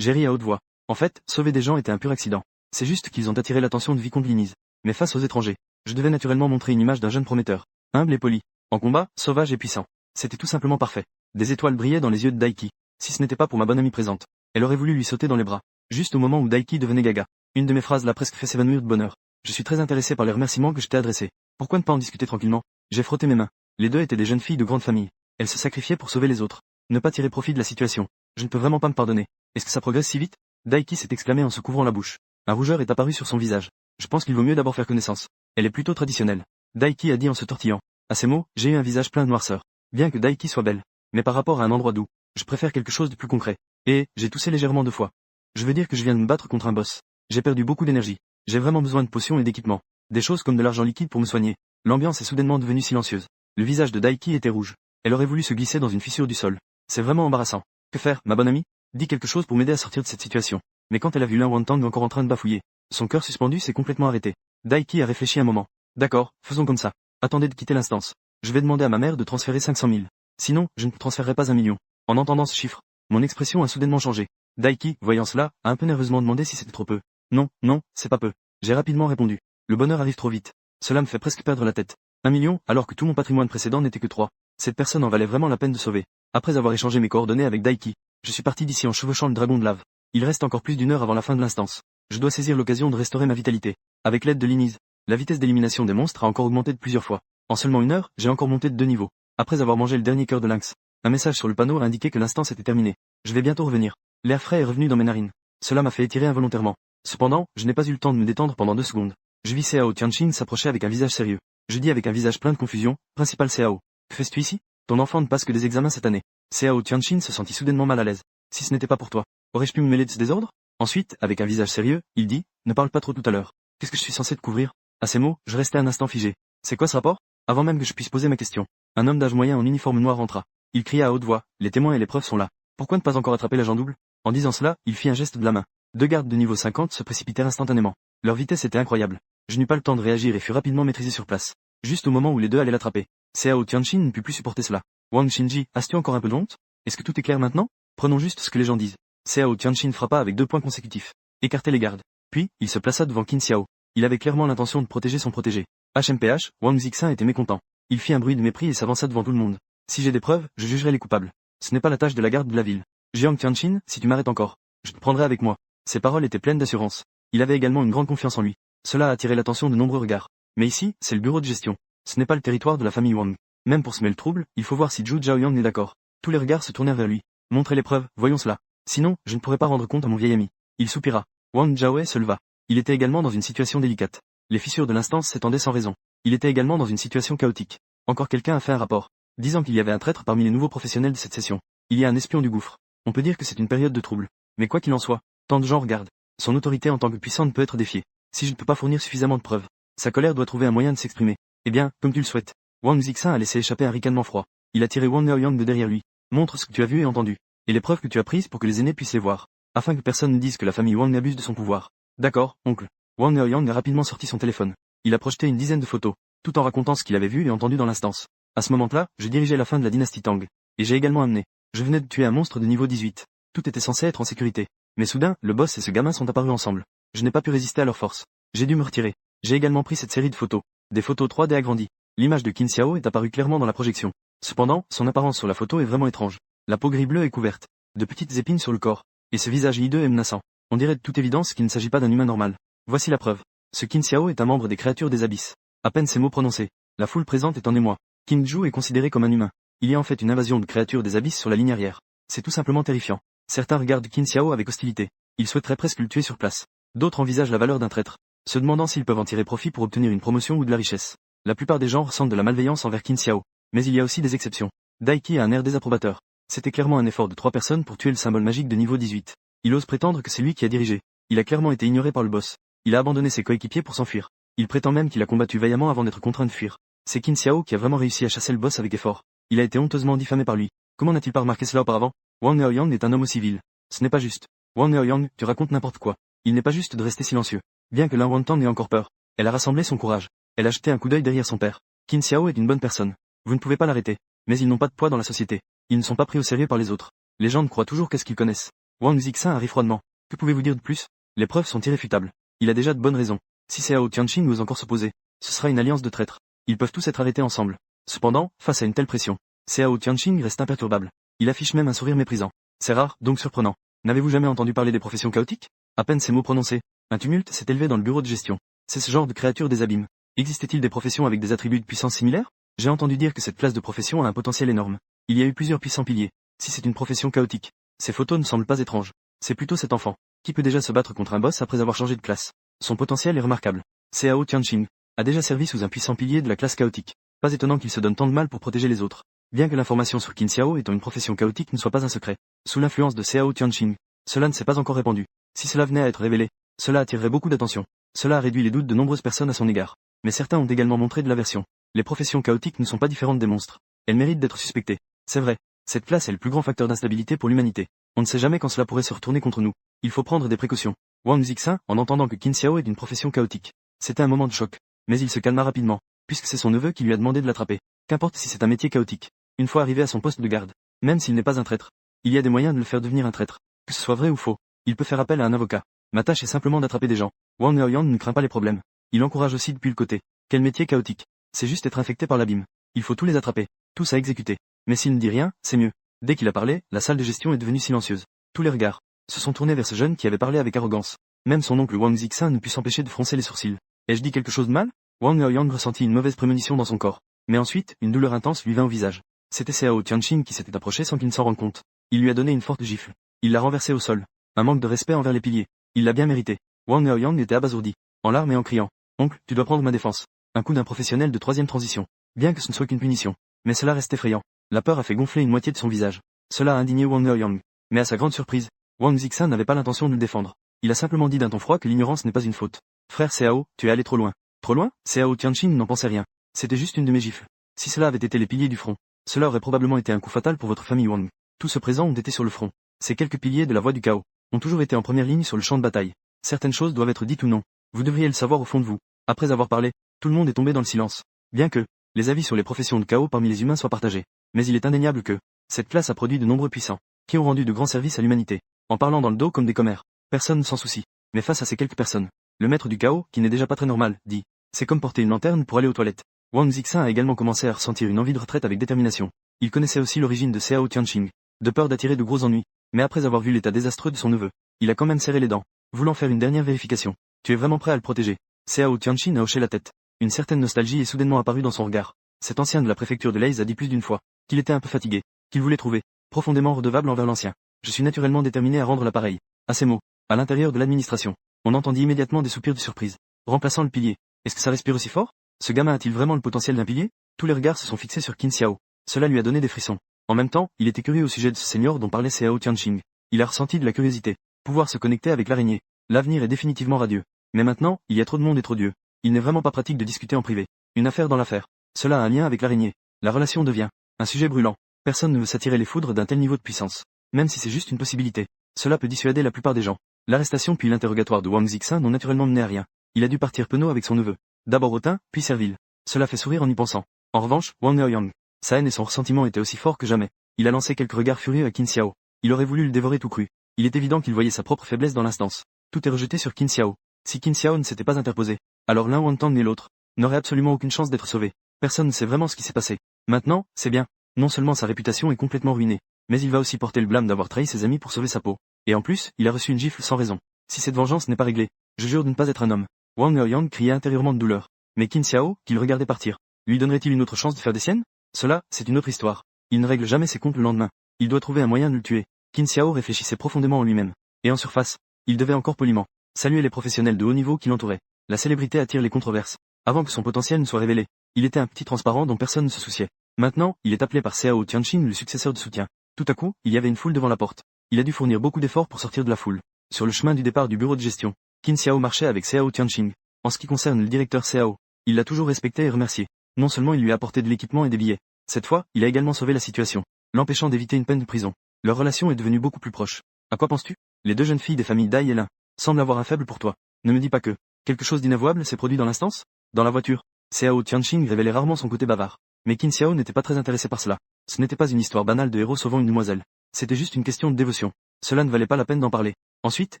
J'ai ri à haute voix. En fait, sauver des gens était un pur accident. C'est juste qu'ils ont attiré l'attention de Vicomte Linis. Mais face aux étrangers, je devais naturellement montrer une image d'un jeune prometteur. Humble et poli. En combat, sauvage et puissant. C'était tout simplement parfait. Des étoiles brillaient dans les yeux de Daiki. Si ce n'était pas pour ma bonne amie présente, elle aurait voulu lui sauter dans les bras. Juste au moment où Daiki devenait gaga. Une de mes phrases l'a presque fait s'évanouir de bonheur. Je suis très intéressé par les remerciements que je t'ai adressés. Pourquoi ne pas en discuter tranquillement? J'ai frotté mes mains. Les deux étaient des jeunes filles de grande famille. Elles se sacrifiaient pour sauver les autres. Ne pas tirer profit de la situation. Je ne peux vraiment pas me pardonner. Est-ce que ça progresse si vite? Daiki s'est exclamé en se couvrant la bouche. Un rougeur est apparu sur son visage. Je pense qu'il vaut mieux d'abord faire connaissance. Elle est plutôt traditionnelle. Daiki a dit en se tortillant. À ces mots, j'ai eu un visage plein de noirceur. Bien que Daiki soit belle, mais par rapport à un endroit doux, je préfère quelque chose de plus concret. Et, j'ai toussé légèrement 2 fois. Je veux dire que je viens de me battre contre un boss. J'ai perdu beaucoup d'énergie. J'ai vraiment besoin de potions et d'équipements. Des choses comme de l'argent liquide pour me soigner. L'ambiance est soudainement devenue silencieuse. Le visage de Daiki était rouge. Elle aurait voulu se glisser dans une fissure du sol. C'est vraiment embarrassant. Que faire, ma bonne amie? Dis quelque chose pour m'aider à sortir de cette situation. Mais quand elle a vu Lin Wantang encore en train de bafouiller, son cœur suspendu s'est complètement arrêté. Daiki a réfléchi un moment. D'accord, faisons comme ça. Attendez de quitter l'instance. Je vais demander à ma mère de transférer 500 000. Sinon, je ne transférerai pas 1 million. En entendant ce chiffre, mon expression a soudainement changé. Daiki, voyant cela, a un peu nerveusement demandé si c'était trop peu. Non, c'est pas peu. J'ai rapidement répondu. Le bonheur arrive trop vite. Cela me fait presque perdre la tête. 1 million, alors que tout mon patrimoine précédent n'était que 3. Cette personne en valait vraiment la peine de sauver. Après avoir échangé mes coordonnées avec Daiki, je suis parti d'ici en chevauchant le dragon de lave. Il reste encore plus d'1 heure avant la fin de l'instance. Je dois saisir l'occasion de restaurer ma vitalité. Avec l'aide de Linis, la vitesse d'élimination des monstres a encore augmenté de plusieurs fois. En seulement 1 heure, j'ai encore monté de 2 niveaux. Après avoir mangé le dernier cœur de lynx, un message sur le panneau a indiqué que l'instance était terminée. Je vais bientôt revenir. L'air frais est revenu dans mes narines. Cela m'a fait étirer involontairement. Cependant, je n'ai pas eu le temps de me détendre pendant 2 secondes. Je vis Cao Tianqin s'approcher avec un visage sérieux. Je dis avec un visage plein de confusion, principal Cao. Que fais-tu ici? Ton enfant ne passe que des examens cette année. Cao Tianqin se sentit soudainement mal à l'aise. Si ce n'était pas pour toi, aurais-je pu me mêler de ce désordre? Ensuite, avec un visage sérieux, il dit, ne parle pas trop tout à l'heure. Qu'est-ce que je suis censé te couvrir? À ces mots, je restais un instant figé. C'est quoi ce rapport? Avant même que je puisse poser ma question, un homme d'âge moyen en uniforme noir entra. Il cria à haute voix, les témoins et les preuves sont là. Pourquoi ne pas encore attraper l'agent double? En disant cela, il fit un geste de la main. 2 gardes de niveau 50 se précipitèrent instantanément. Leur vitesse était incroyable. Je n'eus pas le temps de réagir et fus rapidement maîtrisé sur place. Juste au moment où les deux allaient l'attraper. Cao Tianqin ne put plus supporter cela. Wang Xinji, as-tu encore un peu de honte? Est-ce que tout est clair maintenant? Prenons juste ce que les gens disent. Cao Tianqin frappa avec 2 points consécutifs. Écarter les gardes. Puis, il se plaça devant Qin Xiao. Il avait clairement l'intention de protéger son protégé. HMPH, Wang Zixin était mécontent. Il fit un bruit de mépris et s'avança devant tout le monde. Si j'ai des preuves, je jugerai les coupables. Ce n'est pas la tâche de la garde de la ville. Jiang Tianqin, si tu m'arrêtes encore, je te prendrai avec moi. Ses paroles étaient pleines d'assurance. Il avait également une grande confiance en lui. Cela a attiré l'attention de nombreux regards. Mais ici, c'est le bureau de gestion. Ce n'est pas le territoire de la famille Wang. Même pour semer le trouble, il faut voir si Zhu Zhaoyang est d'accord. Tous les regards se tournèrent vers lui. Montrez les preuves, voyons cela. Sinon, je ne pourrai pas rendre compte à mon vieil ami. Il soupira. Wang Zhaoe se leva. Il était également dans une situation délicate. Les fissures de l'instance s'étendaient sans raison. Il était également dans une situation chaotique. Encore quelqu'un a fait un rapport, disant qu'il y avait un traître parmi les nouveaux professionnels de cette session. Il y a un espion du gouffre. On peut dire que c'est une période de trouble. Mais quoi qu'il en soit, tant de gens regardent. Son autorité en tant que puissante peut être défiée. Si je ne peux pas fournir suffisamment de preuves, sa colère doit trouver un moyen de s'exprimer. Eh bien, comme tu le souhaites. Wang Zixin a laissé échapper un ricanement froid. Il a tiré Wang Yaoyang de derrière lui. Montre ce que tu as vu et entendu. Et les preuves que tu as prises pour que les aînés puissent les voir. Afin que personne ne dise que la famille Wang abuse de son pouvoir. D'accord, oncle. Wang Yaoyang a rapidement sorti son téléphone. Il a projeté une dizaine de photos, tout en racontant ce qu'il avait vu et entendu dans l'instance. À ce moment-là, je dirigeais la fin de la dynastie Tang. Et j'ai également amené. Je venais de tuer un monstre de niveau 18. Tout était censé être en sécurité. Mais soudain, le boss et ce gamin sont apparus ensemble. Je n'ai pas pu résister à leur force. J'ai dû me retirer. J'ai également pris cette série de photos. Des photos 3D agrandies. L'image de Qin Xiao est apparue clairement dans la projection. Cependant, son apparence sur la photo est vraiment étrange. La peau gris-bleu est couverte. De petites épines sur le corps. Et ce visage hideux est menaçant. On dirait de toute évidence qu'il ne s'agit pas d'un humain normal. Voici la preuve. Ce Qin Xiao est un membre des créatures des abysses. À peine ces mots prononcés. La foule présente est en émoi. Qin Zhu est considéré comme un humain. Il y a en fait une invasion de créatures des abysses sur la ligne arrière. C'est tout simplement terrifiant. Certains regardent Qin Xiao avec hostilité. Ils souhaiteraient presque le tuer sur place. D'autres envisagent la valeur d'un traître, se demandant s'ils peuvent en tirer profit pour obtenir une promotion ou de la richesse. La plupart des gens ressentent de la malveillance envers Qin Xiao. Mais il y a aussi des exceptions. Daiki a un air désapprobateur. C'était clairement un effort de 3 personnes pour tuer le symbole magique de niveau 18. Il ose prétendre que c'est lui qui a dirigé. Il a clairement été ignoré par le boss. Il a abandonné ses coéquipiers pour s'enfuir. Il prétend même qu'il a combattu vaillamment avant d'être contraint de fuir. C'est Qin Xiao qui a vraiment réussi à chasser le boss avec effort. Il a été honteusement diffamé par lui. Comment n'a-t-il pas remarqué cela auparavant? Wang Yaoyang est un homme aussi vil. Ce n'est pas juste. Wang Yaoyang, tu racontes n'importe quoi. Il n'est pas juste de rester silencieux. Bien que Lan Wantang ait encore peur, elle a rassemblé son courage. Elle a jeté un coup d'œil derrière son père. Qin Xiao est une bonne personne. Vous ne pouvez pas l'arrêter. Mais ils n'ont pas de poids dans la société. Ils ne sont pas pris au sérieux par les autres. Les gens ne croient toujours qu'à ce qu'ils connaissent. Wang Zixin a ri froidement. Que pouvez-vous dire de plus? Les preuves sont irréfutables. Il a déjà de bonnes raisons. Si Xiao Tianqing ose encore s'opposer, ce sera une alliance de traîtres. Ils peuvent tous être arrêtés ensemble. Cependant, face à une telle pression, Xiao Tianqing reste imperturbable. Il affiche même un sourire méprisant. C'est rare, donc surprenant. N'avez-vous jamais entendu parler des professions chaotiques? À peine ces mots prononcés, un tumulte s'est élevé dans le bureau de gestion. C'est ce genre de créature des abîmes. Existait-il des professions avec des attributs de puissance similaires? J'ai entendu dire que cette classe de profession a un potentiel énorme. Il y a eu plusieurs puissants piliers. Si c'est une profession chaotique, ces photos ne semblent pas étranges. C'est plutôt cet enfant, qui peut déjà se battre contre un boss après avoir changé de classe. Son potentiel est remarquable. Xiao Tianqing a déjà servi sous un puissant pilier de la classe chaotique. Pas étonnant qu'il se donne tant de mal pour protéger les autres. Bien que l'information sur Qin Xiao étant une profession chaotique ne soit pas un secret, sous l'influence de Xiao Tianqing, cela ne s'est pas encore répandu. Si cela venait à être révélé, cela attirerait beaucoup d'attention. Cela a réduit les doutes de nombreuses personnes à son égard. Mais certains ont également montré de l'aversion. Les professions chaotiques ne sont pas différentes des monstres. Elles méritent d'être suspectées. C'est vrai. Cette classe est le plus grand facteur d'instabilité pour l'humanité. On ne sait jamais quand cela pourrait se retourner contre nous. Il faut prendre des précautions. Wang Zixin, en entendant que Qin Xiao est d'une profession chaotique. C'était un moment de choc. Mais il se calma rapidement, puisque c'est son neveu qui lui a demandé de l'attraper. Qu'importe si c'est un métier chaotique. Une fois arrivé à son poste de garde, même s'il n'est pas un traître, il y a des moyens de le faire devenir un traître. Que ce soit vrai ou faux, il peut faire appel à un avocat. Ma tâche est simplement d'attraper des gens. Wang Yaoyang ne craint pas les problèmes. Il encourage aussi depuis le côté. Quel métier chaotique. C'est juste être infecté par l'abîme. Il faut tous les attraper, tous à exécuter. Mais s'il ne dit rien, c'est mieux. Dès qu'il a parlé, la salle de gestion est devenue silencieuse. Tous les regards se sont tournés vers ce jeune qui avait parlé avec arrogance. Même son oncle Wang Zixin ne put s'empêcher de froncer les sourcils. Ai-je dit quelque chose de mal? Wang Yaoyang ressentit une mauvaise prémonition dans son corps. Mais ensuite, une douleur intense lui vint au visage. C'était Xiao Tianqing qui s'était approché sans qu'il ne s'en rende compte. Il lui a donné une forte gifle. Il l'a renversé au sol. Un manque de respect envers les piliers. Il l'a bien mérité. Wang Yaoyang était abasourdi, en larmes et en criant. Oncle, tu dois prendre ma défense. Un coup d'un professionnel de 3e transition. Bien que ce ne soit qu'une punition. Mais cela reste effrayant. La peur a fait gonfler une moitié de son visage. Cela a indigné Wang Yaoyang. Mais à sa grande surprise, Wang Zixin n'avait pas l'intention de le défendre. Il a simplement dit d'un ton froid que l'ignorance n'est pas une faute. Frère Xiao, tu es allé trop loin. Trop loin? Xiao Tianqing n'en pensait rien. C'était juste une de mes gifles. Si cela avait été les piliers du front, cela aurait probablement été un coup fatal pour votre famille Wang. Tous ceux présents ont été sur le front. Ces quelques piliers de la voie du chaos ont toujours été en première ligne sur le champ de bataille. Certaines choses doivent être dites ou non. Vous devriez le savoir au fond de vous. Après avoir parlé, tout le monde est tombé dans le silence. Bien que les avis sur les professions de chaos parmi les humains soient partagés. Mais il est indéniable que cette classe a produit de nombreux puissants, qui ont rendu de grands services à l'humanité. En parlant dans le dos comme des commères. Personne ne s'en soucie. Mais face à ces quelques personnes, le maître du chaos, qui n'est déjà pas très normal, dit. C'est comme porter une lanterne pour aller aux toilettes. Wang Zixin a également commencé à ressentir une envie de retraite avec détermination. Il connaissait aussi l'origine de Xiao Tianqing, de peur d'attirer de gros ennuis. Mais après avoir vu l'état désastreux de son neveu, il a quand même serré les dents, voulant faire une dernière vérification. Tu es vraiment prêt à le protéger? Xiao Tianqing a hoché la tête. Une certaine nostalgie est soudainement apparue dans son regard. Cet ancien de la préfecture de Leyes a dit plus d'une fois qu'il était un peu fatigué, qu'il voulait trouver profondément redevable envers l'ancien. Je suis naturellement déterminé à rendre l'appareil. À ces mots, à l'intérieur de l'administration, on entendit immédiatement des soupirs de surprise. Remplaçant le pilier. Est-ce que ça respire aussi fort? Ce gamin a-t-il vraiment le potentiel d'un pilier? Tous les regards se sont fixés sur Qin Xiao. Cela lui a donné des frissons. En même temps, il était curieux au sujet de ce seigneur dont parlait Xiao Tianqing. Il a ressenti de la curiosité. Pouvoir se connecter avec l'araignée. L'avenir est définitivement radieux. Mais maintenant, il y a trop de monde et trop d'yeux. Il n'est vraiment pas pratique de discuter en privé. Une affaire dans l'affaire. Cela a un lien avec l'araignée. La relation devient un sujet brûlant. Personne ne veut s'attirer les foudres d'un tel niveau de puissance. Même si c'est juste une possibilité. Cela peut dissuader la plupart des gens. L'arrestation puis l'interrogatoire de Wang Zixin n'ont naturellement mené à rien. Il a dû partir penaud avec son neveu. D'abord hautain, puis servile. Cela fait sourire en y pensant. En revanche, Wang Yaoyang Sa haine et son ressentiment étaient aussi forts que jamais. Il a lancé quelques regards furieux à Qin Xiao. Il aurait voulu le dévorer tout cru. Il est évident qu'il voyait sa propre faiblesse dans l'instance. Tout est rejeté sur Qin Xiao. Si Qin Xiao ne s'était pas interposé, alors l'un Wang Tang ni l'autre n'aurait absolument aucune chance d'être sauvé. Personne ne sait vraiment ce qui s'est passé. Maintenant, c'est bien. Non seulement sa réputation est complètement ruinée, mais il va aussi porter le blâme d'avoir trahi ses amis pour sauver sa peau. Et en plus, il a reçu une gifle sans raison. Si cette vengeance n'est pas réglée, je jure de ne pas être un homme. Wang Haoyang criait intérieurement de douleur. Mais Qin Xiao, qu'il regardait partir, lui donnerait-il une autre chance de faire des siennes? Cela, c'est une autre histoire. Il ne règle jamais ses comptes le lendemain. Il doit trouver un moyen de le tuer. Qin Xiao réfléchissait profondément en lui-même. Et en surface, il devait encore poliment saluer les professionnels de haut niveau qui l'entouraient. La célébrité attire les controverses. Avant que son potentiel ne soit révélé, il était un petit transparent dont personne ne se souciait. Maintenant, il est appelé par Xiao Tianqing le successeur de soutien. Tout à coup, il y avait une foule devant la porte. Il a dû fournir beaucoup d'efforts pour sortir de la foule. Sur le chemin du départ du bureau de gestion, Qin Xiao marchait avec Xiao Tianqing. En ce qui concerne le directeur Xiao, il l'a toujours respecté et remercié. Non seulement il lui a apporté de l'équipement et des billets. Cette fois, il a également sauvé la situation, l'empêchant d'éviter une peine de prison. Leur relation est devenue beaucoup plus proche. À quoi penses-tu? Les deux jeunes filles des familles Dai et Lin semblent avoir un faible pour toi. Ne me dis pas que quelque chose d'inavouable s'est produit dans l'instance? Dans la voiture, Xiao Tianqing révélait rarement son côté bavard. Mais Qin Xiao n'était pas très intéressé par cela. Ce n'était pas une histoire banale de héros sauvant une demoiselle. C'était juste une question de dévotion. Cela ne valait pas la peine d'en parler. Ensuite,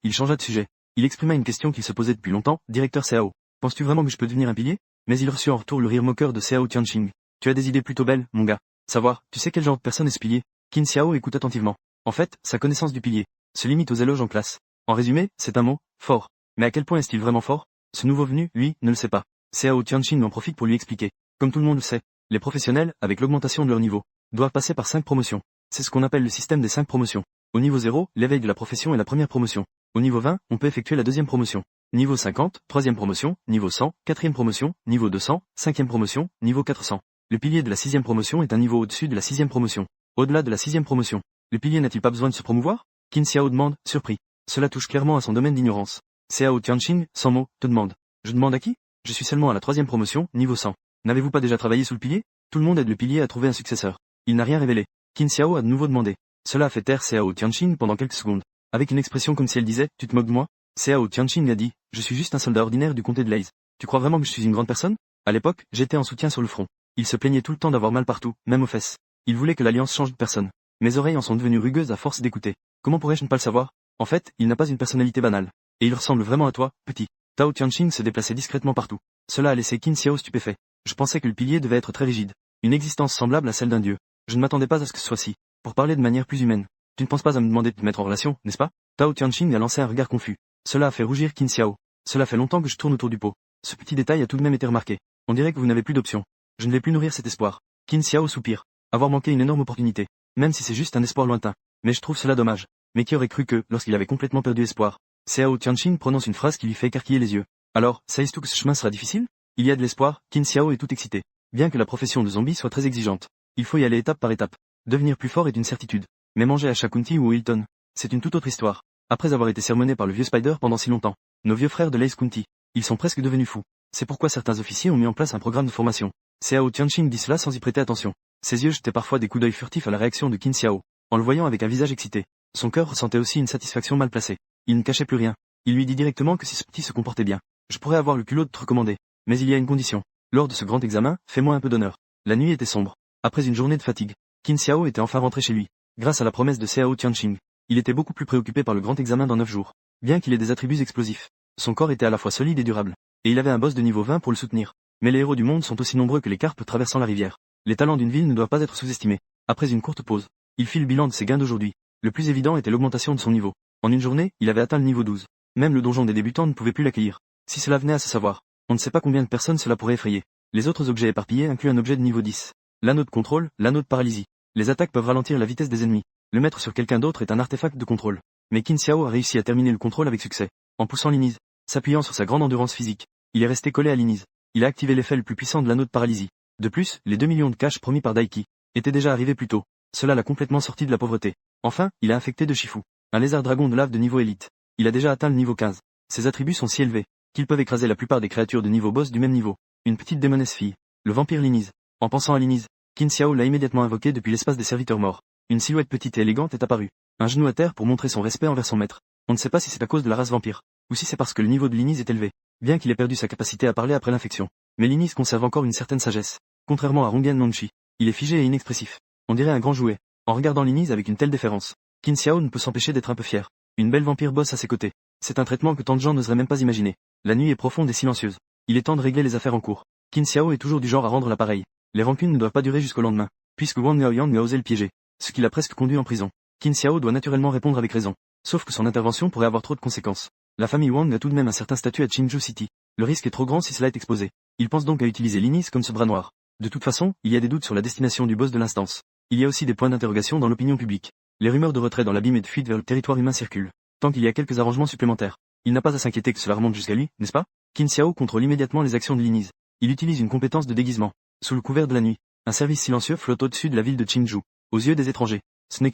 il changea de sujet. Il exprima une question qu'il se posait depuis longtemps. Directeur Xiao, penses-tu vraiment que je peux devenir un pilier? Mais il reçut en retour le rire moqueur de Xiao Tianqing. Tu as des idées plutôt belles, mon gars. Savoir, tu sais quel genre de personne est ce pilier? Qin Xiao écoute attentivement. En fait, sa connaissance du pilier se limite aux éloges en classe. En résumé, c'est un mot, fort. Mais à quel point est-il vraiment fort? Ce nouveau venu, lui, ne le sait pas. Xiao Tianqing en profite pour lui expliquer. Comme tout le monde le sait, les professionnels, avec l'augmentation de leur niveau, doivent passer par 5 promotions. C'est ce qu'on appelle le système des 5 promotions. Au niveau 0, l'éveil de la profession est la première promotion. Au niveau 20, on peut effectuer la deuxième promotion. Niveau 50, troisième promotion. Niveau 100, quatrième promotion. Niveau 200, cinquième promotion. Niveau 400. Le pilier de la sixième promotion est un niveau au-dessus de la sixième promotion. Au-delà de la sixième promotion, le pilier n'a-t-il pas besoin de se promouvoir? Qin Xiao demande, surpris. Cela touche clairement à son domaine d'ignorance. Xiao Tianqing, sans mots, te demande. Je demande à qui? Je suis seulement à la troisième promotion, niveau 100. N'avez-vous pas déjà travaillé sous le pilier? Tout le monde aide le pilier à trouver un successeur. Il n'a rien révélé. Qin Xiao a de nouveau demandé. Cela a fait taire Xiao Tianqing pendant quelques secondes. Avec une expression comme si elle disait, tu te moques de moi? Xiao Tianqing a dit, je suis juste un soldat ordinaire du comté de Leyes. Tu crois vraiment que je suis une grande personne? À l'époque, j'étais en soutien sur le front. Il se plaignait tout le temps d'avoir mal partout, même aux fesses. Il voulait que l'alliance change de personne. Mes oreilles en sont devenues rugueuses à force d'écouter. Comment pourrais-je ne pas le savoir? En fait, il n'a pas une personnalité banale. Et il ressemble vraiment à toi, petit. Tao Tianqing se déplaçait discrètement partout. Cela a laissé Qin Xiao stupéfait. Je pensais que le pilier devait être très rigide. Une existence semblable à celle d'un dieu. Je ne m'attendais pas à ce que ce soit si. Pour parler de manière plus humaine. Tu ne penses pas à me demander de te mettre en relation, n'est-ce pas? Tao Tianqing a lancé un regard confus. Cela a fait rougir Qin Xiao. Cela fait longtemps que je tourne autour du pot. Ce petit détail a tout de même été remarqué. On dirait que vous n'avez plus d'option. Je ne vais plus nourrir cet espoir. Qin Xiao soupire. Avoir manqué une énorme opportunité. Même si c'est juste un espoir lointain. Mais je trouve cela dommage. Mais qui aurait cru que, lorsqu'il avait complètement perdu espoir, Xiao Tianqing prononce une phrase qui lui fait écarquiller les yeux. Alors, sais-tu que ce chemin sera difficile? Il y a de l'espoir, Qin Xiao est tout excité. Bien que la profession de zombie soit très exigeante, il faut y aller étape par étape. Devenir plus fort est une certitude. Mais manger à Shakunti ou au Hilton, c'est une toute autre histoire. Après avoir été sermonné par le vieux Spider pendant si longtemps, nos vieux frères de l'Ace County, ils sont presque devenus fous. C'est pourquoi certains officiers ont mis en place un programme de formation. Xiao Tianqing dit cela sans y prêter attention. Ses yeux jetaient parfois des coups d'œil furtifs à la réaction de Qin Xiao. En le voyant avec un visage excité, son cœur ressentait aussi une satisfaction mal placée. Il ne cachait plus rien. Il lui dit directement que si ce petit se comportait bien, je pourrais avoir le culot de te recommander. Mais il y a une condition. Lors de ce grand examen, fais-moi un peu d'honneur. La nuit était sombre. Après une journée de fatigue, Qin Xiao était enfin rentré chez lui. Grâce à la promesse de Xiao Tianqing, il était beaucoup plus préoccupé par le grand examen dans 9 jours. Bien qu'il ait des attributs explosifs, son corps était à la fois solide et durable. Et il avait un boss de niveau 20 pour le soutenir. Mais les héros du monde sont aussi nombreux que les carpes traversant la rivière. Les talents d'une ville ne doivent pas être sous-estimés. Après une courte pause, il fit le bilan de ses gains d'aujourd'hui. Le plus évident était l'augmentation de son niveau. En une journée, il avait atteint le niveau 12. Même le donjon des débutants ne pouvait plus l'accueillir. Si cela venait à se savoir, on ne sait pas combien de personnes cela pourrait effrayer. Les autres objets éparpillés incluent un objet de niveau 10. L'anneau de contrôle, l'anneau de paralysie. Les attaques peuvent ralentir la vitesse des ennemis. Le mettre sur quelqu'un d'autre est un artefact de contrôle. Mais Qin Xiao a réussi à terminer le contrôle avec succès. En poussant l'Inise, s'appuyant sur sa grande endurance physique, il est resté collé à l'Inise. Il a activé l'effet le plus puissant de l'anneau de paralysie. De plus, les 2 millions de cash promis par Daiki étaient déjà arrivés plus tôt. Cela l'a complètement sorti de la pauvreté. Enfin, il a infecté de Shifu, un lézard dragon de lave de niveau élite. Il a déjà atteint le niveau 15. Ses attributs sont si élevés qu'ils peuvent écraser la plupart des créatures de niveau boss du même niveau. Une petite démonesse fille. Le vampire Linise. En pensant à Linise, Qin Xiao l'a immédiatement invoqué depuis l'espace des serviteurs morts. Une silhouette petite et élégante est apparue. Un genou à terre pour montrer son respect envers son maître. On ne sait pas si c'est à cause de la race vampire, ou si c'est parce que le niveau de Linise est élevé, bien qu'il ait perdu sa capacité à parler après l'infection. Mais Linise conserve encore une certaine sagesse, contrairement à Rongen Nonchi. Il est figé et inexpressif. On dirait un grand jouet. En regardant Linise avec une telle déférence, Qin Xiao ne peut s'empêcher d'être un peu fier. Une belle vampire bosse à ses côtés. C'est un traitement que tant de gens n'oseraient même pas imaginer. La nuit est profonde et silencieuse. Il est temps de régler les affaires en cours. Qin Xiao est toujours du genre à rendre l'appareil. Les rancunes ne doivent pas durer jusqu'au lendemain, puisque Wang Liaoyang a osé le piéger, ce qui l'a presque conduit en prison. Qin Xiao doit naturellement répondre avec raison. Sauf que son intervention pourrait avoir trop de conséquences. La famille Wang a tout de même un certain statut à Qingzhou City. Le risque est trop grand si cela est exposé. Il pense donc à utiliser Linise comme ce bras noir. De toute façon, il y a des doutes sur la destination du boss de l'instance. Il y a aussi des points d'interrogation dans l'opinion publique. Les rumeurs de retrait dans l'abîme et de fuite vers le territoire humain circulent. Tant qu'il y a quelques arrangements supplémentaires, il n'a pas à s'inquiéter que cela remonte jusqu'à lui, n'est-ce pas? Qin Xiao contrôle immédiatement les actions de Linise. Il utilise une compétence de déguisement. Sous le couvert de la nuit, un service silencieux flotte au-dessus de la ville de Qingzhou. Aux yeux des étrangers, ce n'est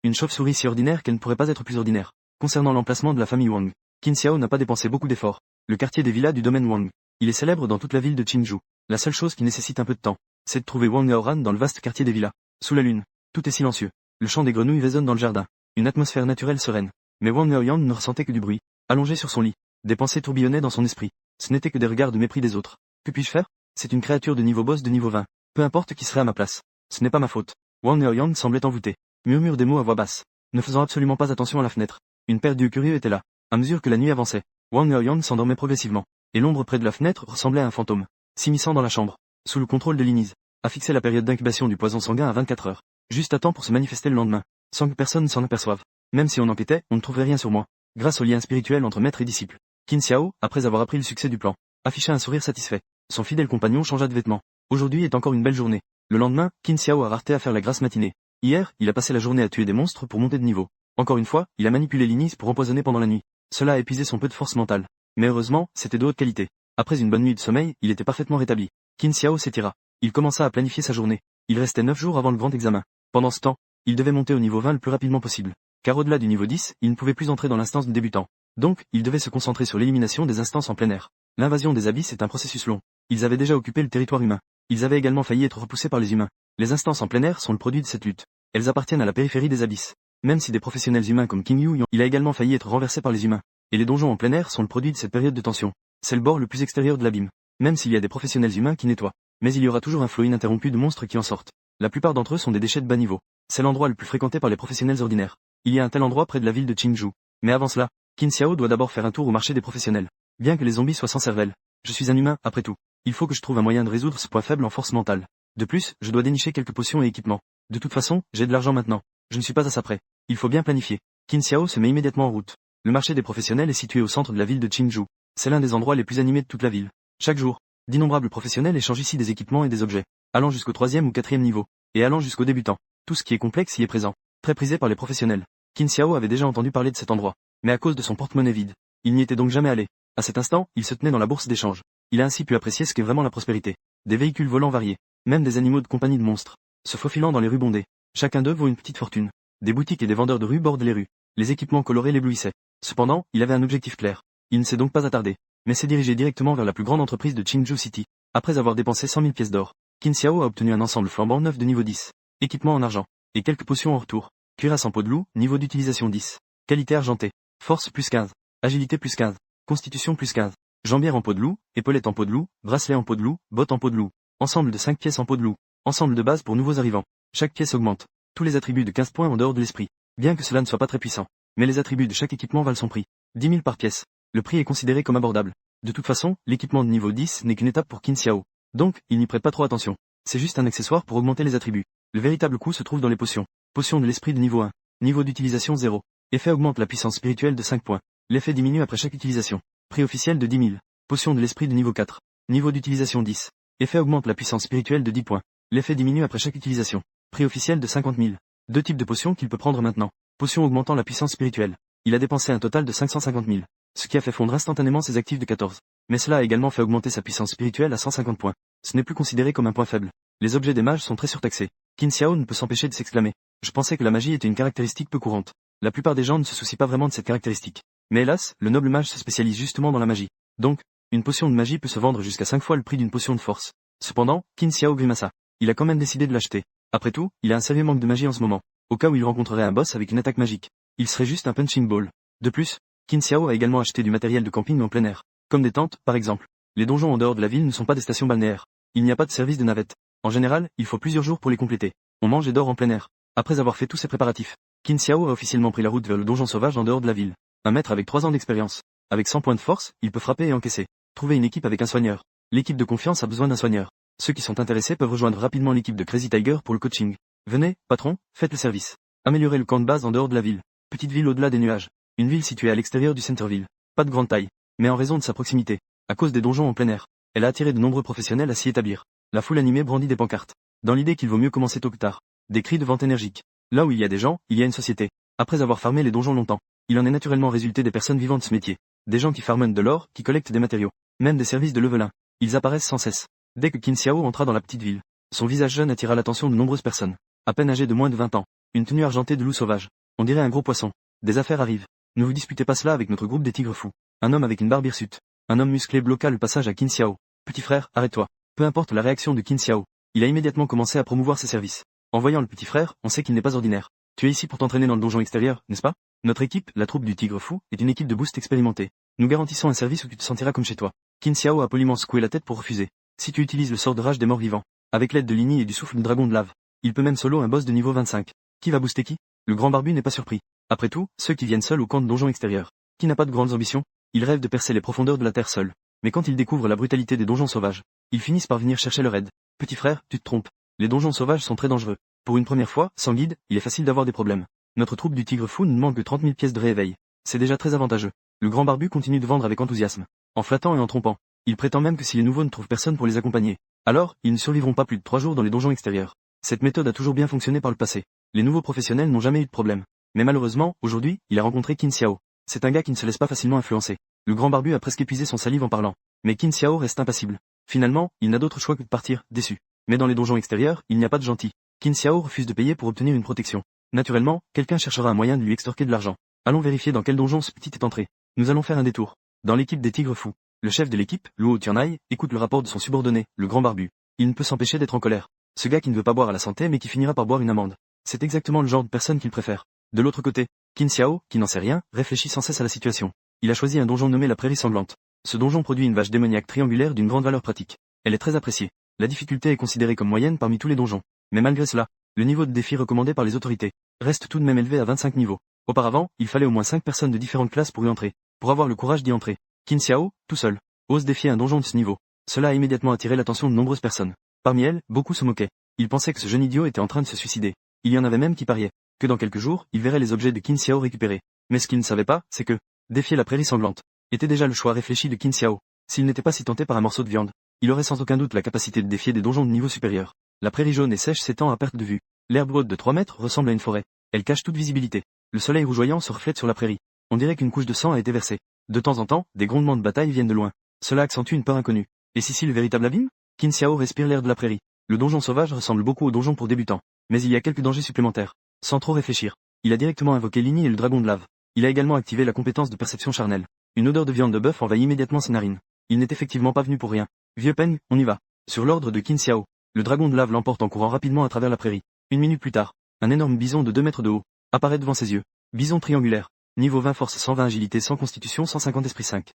une chauve-souris si ordinaire qu'elle ne pourrait pas être plus ordinaire. Concernant l'emplacement de la famille Wang, Qin Xiao n'a pas dépensé beaucoup d'efforts. Le quartier des villas du domaine Wang. Il est célèbre dans toute la ville de Qingzhou. La seule chose qui nécessite un peu de temps, c'est de trouver Wang Yaoran dans le vaste quartier des villas. Sous la lune, tout est silencieux. Le chant des grenouilles résonne dans le jardin. Une atmosphère naturelle sereine. Mais Wang Yaoyang ne ressentait que du bruit. Allongé sur son lit, des pensées tourbillonnaient dans son esprit. Ce n'était que des regards de mépris des autres. Que puis-je faire? C'est une créature de niveau boss de niveau 20. Peu importe qui serait à ma place. Ce n'est pas ma faute. Wang Yaoyang semblait envoûté. Murmure des mots à voix basse. Ne faisant absolument pas attention à la fenêtre. Une paire d'yeux curieux était là. À mesure que la nuit avançait, Wang Yaoyang s'endormait progressivement. Et l'ombre près de la fenêtre ressemblait à un fantôme. S'immisçant dans la chambre. Sous le contrôle de Linise. A fixé la période d'incubation du poison sanguin à 24 heures. Juste à temps pour se manifester le lendemain. Sans que personne ne s'en aperçoive. Même si on enquêtait, on ne trouverait rien sur moi. Grâce au lien spirituel entre maître et disciple. Qin Xiao, après avoir appris le succès du plan, afficha un sourire satisfait. Son fidèle compagnon changea de vêtements. Aujourd'hui est encore une belle journée. Le lendemain, Qin Xiao a rareté à faire la grasse matinée. Hier, il a passé la journée à tuer des monstres pour monter de niveau. Encore une fois, il a manipulé Linise pour empoisonner pendant la nuit. Cela a épuisé son peu de force mentale. Mais heureusement, c'était de haute qualité. Après une bonne nuit de sommeil, il était parfaitement rétabli. Qin Xiao s'étira. Il commença à planifier sa journée. Il restait 9 jours avant le grand examen. Pendant ce temps, il devait monter au niveau 20 le plus rapidement possible. Car au-delà du niveau 10, il ne pouvait plus entrer dans l'instance de débutant. Donc, il devait se concentrer sur l'élimination des instances en plein air. L'invasion des abysses est un processus long. Ils avaient déjà occupé le territoire humain. Ils avaient également failli être repoussés par les humains. Les instances en plein air sont le produit de cette lutte. Elles appartiennent à la périphérie des abysses. Même si des professionnels humains comme King Yu, il a également failli être renversé par les humains. Et les donjons en plein air sont le produit de cette période de tension. C'est le bord le plus extérieur de l'abîme. Même s'il y a des professionnels humains qui nettoient. Mais il y aura toujours un flot ininterrompu de monstres qui en sortent. La plupart d'entre eux sont des déchets de bas niveau. C'est l'endroit le plus fréquenté par les professionnels ordinaires. Il y a un tel endroit près de la ville de Qingzhou. Mais avant cela, Qin Xiao doit d'abord faire un tour au marché des professionnels. Bien que les zombies soient sans cervelle. Je suis un humain, après tout. Il faut que je trouve un moyen de résoudre ce point faible en force mentale. De plus, je dois dénicher quelques potions et équipements. De toute façon, j'ai de l'argent maintenant. Je ne suis pas à ça près. Il faut bien planifier. Qin Xiao se met immédiatement en route. Le marché des professionnels est situé au centre de la ville de Qingzhou. C'est l'un des endroits les plus animés de toute la ville. Chaque jour, d'innombrables professionnels échangent ici des équipements et des objets, allant jusqu'au 3e ou 4e niveau, et allant jusqu'aux débutants. Tout ce qui est complexe y est présent. Très prisé par les professionnels. Qin Xiao avait déjà entendu parler de cet endroit, mais à cause de son porte-monnaie vide, il n'y était donc jamais allé. À cet instant, il se tenait dans la bourse d'échange. Il a ainsi pu apprécier ce qu'est vraiment la prospérité. Des véhicules volants variés, même des animaux de compagnie de monstres, se faufilant dans les rues bondées. Chacun d'eux vaut une petite fortune. Des boutiques et des vendeurs de rue bordent les rues. Les équipements colorés l'éblouissaient. Cependant, il avait un objectif clair. Il ne s'est donc pas attardé, mais s'est dirigé directement vers la plus grande entreprise de Qingzhou City. Après avoir dépensé 100 000 pièces d'or, Qin Xiao a obtenu un ensemble flambant neuf de niveau 10. Équipement en argent. Et quelques potions en retour. Cuirasse en peau de loup, niveau d'utilisation 10. Qualité argentée. Force plus 15. Agilité plus 15. Constitution plus 15. Jambière en peau de loup, épaulette en peau de loup, bracelet en peau de loup, bottes en peau de loup. Ensemble de 5 pièces en peau de loup. Ensemble de base pour nouveaux arrivants. Chaque pièce augmente. Tous les attributs de 15 points en dehors de l'esprit. Bien que cela ne soit pas très puissant. Mais les attributs de chaque équipement valent son prix. 10 000 par pièce. Le prix est considéré comme abordable. De toute façon, l'équipement de niveau 10 n'est qu'une étape pour Qin Xiao. Donc, il n'y prête pas trop attention. C'est juste un accessoire pour augmenter les attributs. Le véritable coup se trouve dans les potions. Potion de l'esprit de niveau 1. Niveau d'utilisation 0. Effet augmente la puissance spirituelle de 5 points. L'effet diminue après chaque utilisation. Prix officiel de 10 000. Potion de l'esprit de niveau 4. Niveau d'utilisation 10. Effet augmente la puissance spirituelle de 10 points. L'effet diminue après chaque utilisation. Prix officiel de 50 000. Deux types de potions qu'il peut prendre maintenant. Potion augmentant la puissance spirituelle. Il a dépensé un total de 550 000. Ce qui a fait fondre instantanément ses actifs de 14. Mais cela a également fait augmenter sa puissance spirituelle à 150 points. Ce n'est plus considéré comme un point faible. Les objets des mages sont très surtaxés. Qin Xiao ne peut s'empêcher de s'exclamer. Je pensais que la magie était une caractéristique peu courante. La plupart des gens ne se soucient pas vraiment de cette caractéristique. Mais hélas, le noble mage se spécialise justement dans la magie. Donc, une potion de magie peut se vendre jusqu'à 5 fois le prix d'une potion de force. Cependant, Qin Xiao grimaça. Il a quand même décidé de l'acheter. Après tout, il a un sérieux manque de magie en ce moment. Au cas où il rencontrerait un boss avec une attaque magique. Il serait juste un punching ball. De plus, Qin Xiao a également acheté du matériel de camping en plein air. Comme des tentes, par exemple. Les donjons en dehors de la ville ne sont pas des stations balnéaires. Il n'y a pas de service de navette. En général, il faut plusieurs jours pour les compléter. On mange et dort en plein air. Après avoir fait tous ces préparatifs, Qin Xiao a officiellement pris la route vers le donjon sauvage en dehors de la ville. Un maître avec 3 ans d'expérience. Avec 100 points de force, il peut frapper et encaisser. Trouver une équipe avec un soigneur. L'équipe de confiance a besoin d'un soigneur. Ceux qui sont intéressés peuvent rejoindre rapidement l'équipe de Crazy Tiger pour le coaching. Venez, patron, faites le service. Améliorer le camp de base en dehors de la ville. Petite ville au-delà des nuages. Une ville située à l'extérieur du centre-ville. Pas de grande taille. Mais en raison de sa proximité, à cause des donjons en plein air, elle a attiré de nombreux professionnels à s'y établir. La foule animée brandit des pancartes. Dans l'idée qu'il vaut mieux commencer tôt que tard. Des cris de vente énergiques. Là où il y a des gens, il y a une société. Après avoir farmé les donjons longtemps, il en est naturellement résulté des personnes vivant de ce métier. Des gens qui farment de l'or, qui collectent des matériaux. Même des services de level 1. Ils apparaissent sans cesse. Dès que Qin Xiao entra dans la petite ville, son visage jeune attira l'attention de nombreuses personnes. À peine âgées de moins de 20 ans. Une tenue argentée de loup sauvage. On dirait un gros poisson. Des affaires arrivent. Ne vous disputez pas cela avec notre groupe des tigres fous. Un homme avec une barbe hirsute. Un homme musclé bloqua le passage à Qin Xiao. Petit frère, arrête-toi. Peu importe la réaction de Qin Xiao. Il a immédiatement commencé à promouvoir ses services. En voyant le petit frère, on sait qu'il n'est pas ordinaire. Tu es ici pour t'entraîner dans le donjon extérieur, n'est-ce pas? Notre équipe, la troupe du tigre fou, est une équipe de boost expérimentée. Nous garantissons un service où tu te sentiras comme chez toi. Qin Xiao a poliment secoué la tête pour refuser. Si tu utilises le sort de rage des morts vivants, avec l'aide de Lini et du souffle du dragon de lave, il peut même solo un boss de niveau 25. Qui va booster qui? Le grand barbu n'est pas surpris. Après tout, ceux qui viennent seuls au camp de donjon extérieur. Qui n'a pas de grandes ambitions? Il rêve de percer les profondeurs de la terre seul. Mais quand ils découvrent la brutalité des donjons sauvages, ils finissent par venir chercher leur aide. Petit frère, tu te trompes. Les donjons sauvages sont très dangereux. Pour une première fois, sans guide, il est facile d'avoir des problèmes. Notre troupe du tigre fou ne manque que 30 000 pièces de réveil. C'est déjà très avantageux. Le grand barbu continue de vendre avec enthousiasme. En flattant et en trompant. Il prétend même que si les nouveaux ne trouvent personne pour les accompagner, alors, ils ne survivront pas plus de 3 jours dans les donjons extérieurs. Cette méthode a toujours bien fonctionné par le passé. Les nouveaux professionnels n'ont jamais eu de problème. Mais malheureusement, aujourd'hui, il a rencontré Qin Xiao. C'est un gars qui ne se laisse pas facilement influencer. Le grand barbu a presque épuisé son salive en parlant. Mais Qin Xiao reste impassible. Finalement, il n'a d'autre choix que de partir, déçu. Mais dans les donjons extérieurs, il n'y a pas de gentil. Qin Xiao refuse de payer pour obtenir une protection. Naturellement, quelqu'un cherchera un moyen de lui extorquer de l'argent. Allons vérifier dans quel donjon ce petit est entré. Nous allons faire un détour. Dans l'équipe des tigres fous. Le chef de l'équipe, Luo Tianai, écoute le rapport de son subordonné, le grand barbu. Il ne peut s'empêcher d'être en colère. Ce gars qui ne veut pas boire à la santé mais qui finira par boire une amende. C'est exactement le genre de personne qu'il préfère. De l'autre côté, Qin Xiao, qui n'en sait rien, réfléchit sans cesse à la situation. Il a choisi un donjon nommé la Prairie Sanglante. Ce donjon produit une vache démoniaque triangulaire d'une grande valeur pratique. Elle est très appréciée. La difficulté est considérée comme moyenne parmi tous les donjons. Mais malgré cela, le niveau de défi recommandé par les autorités reste tout de même élevé à 25 niveaux. Auparavant, il fallait au moins 5 personnes de différentes classes pour y entrer. Pour avoir le courage d'y entrer, Qin Xiao, tout seul, ose défier un donjon de ce niveau. Cela a immédiatement attiré l'attention de nombreuses personnes. Parmi elles, beaucoup se moquaient. Ils pensaient que ce jeune idiot était en train de se suicider. Il y en avait même qui pariaient que dans quelques jours, ils verraient les objets de Qin Xiao récupérés. Mais ce qu'ils ne savaient pas, c'est que défier la Prairie Sanglante était déjà le choix réfléchi de Qin Xiao. S'il n'était pas si tenté par un morceau de viande, il aurait sans aucun doute la capacité de défier des donjons de niveau supérieur. La prairie jaune et sèche s'étend à perte de vue. L'herbe haute de 3 mètres ressemble à une forêt. Elle cache toute visibilité. Le soleil rougeoyant se reflète sur la prairie. On dirait qu'une couche de sang a été versée. De temps en temps, des grondements de bataille viennent de loin. Cela accentue une peur inconnue. Et si le véritable abîme? Qin Xiao respire l'air de la prairie. Le donjon sauvage ressemble beaucoup au donjon pour débutants. Mais il y a quelques dangers supplémentaires. Sans trop réfléchir, il a directement invoqué Lini et le dragon de lave. Il a également activé la compétence de perception charnelle. Une odeur de viande de bœuf envahit immédiatement ses narines. Il n'est effectivement pas venu pour rien. Vieux Peng, on y va. Sur l'ordre de Qin Xiao, le dragon de lave l'emporte en courant rapidement à travers la prairie. 1 minute plus tard, un énorme bison de 2 mètres de haut apparaît devant ses yeux. Bison triangulaire. Niveau 20 force 120 agilité 100 constitution 150 esprit 5.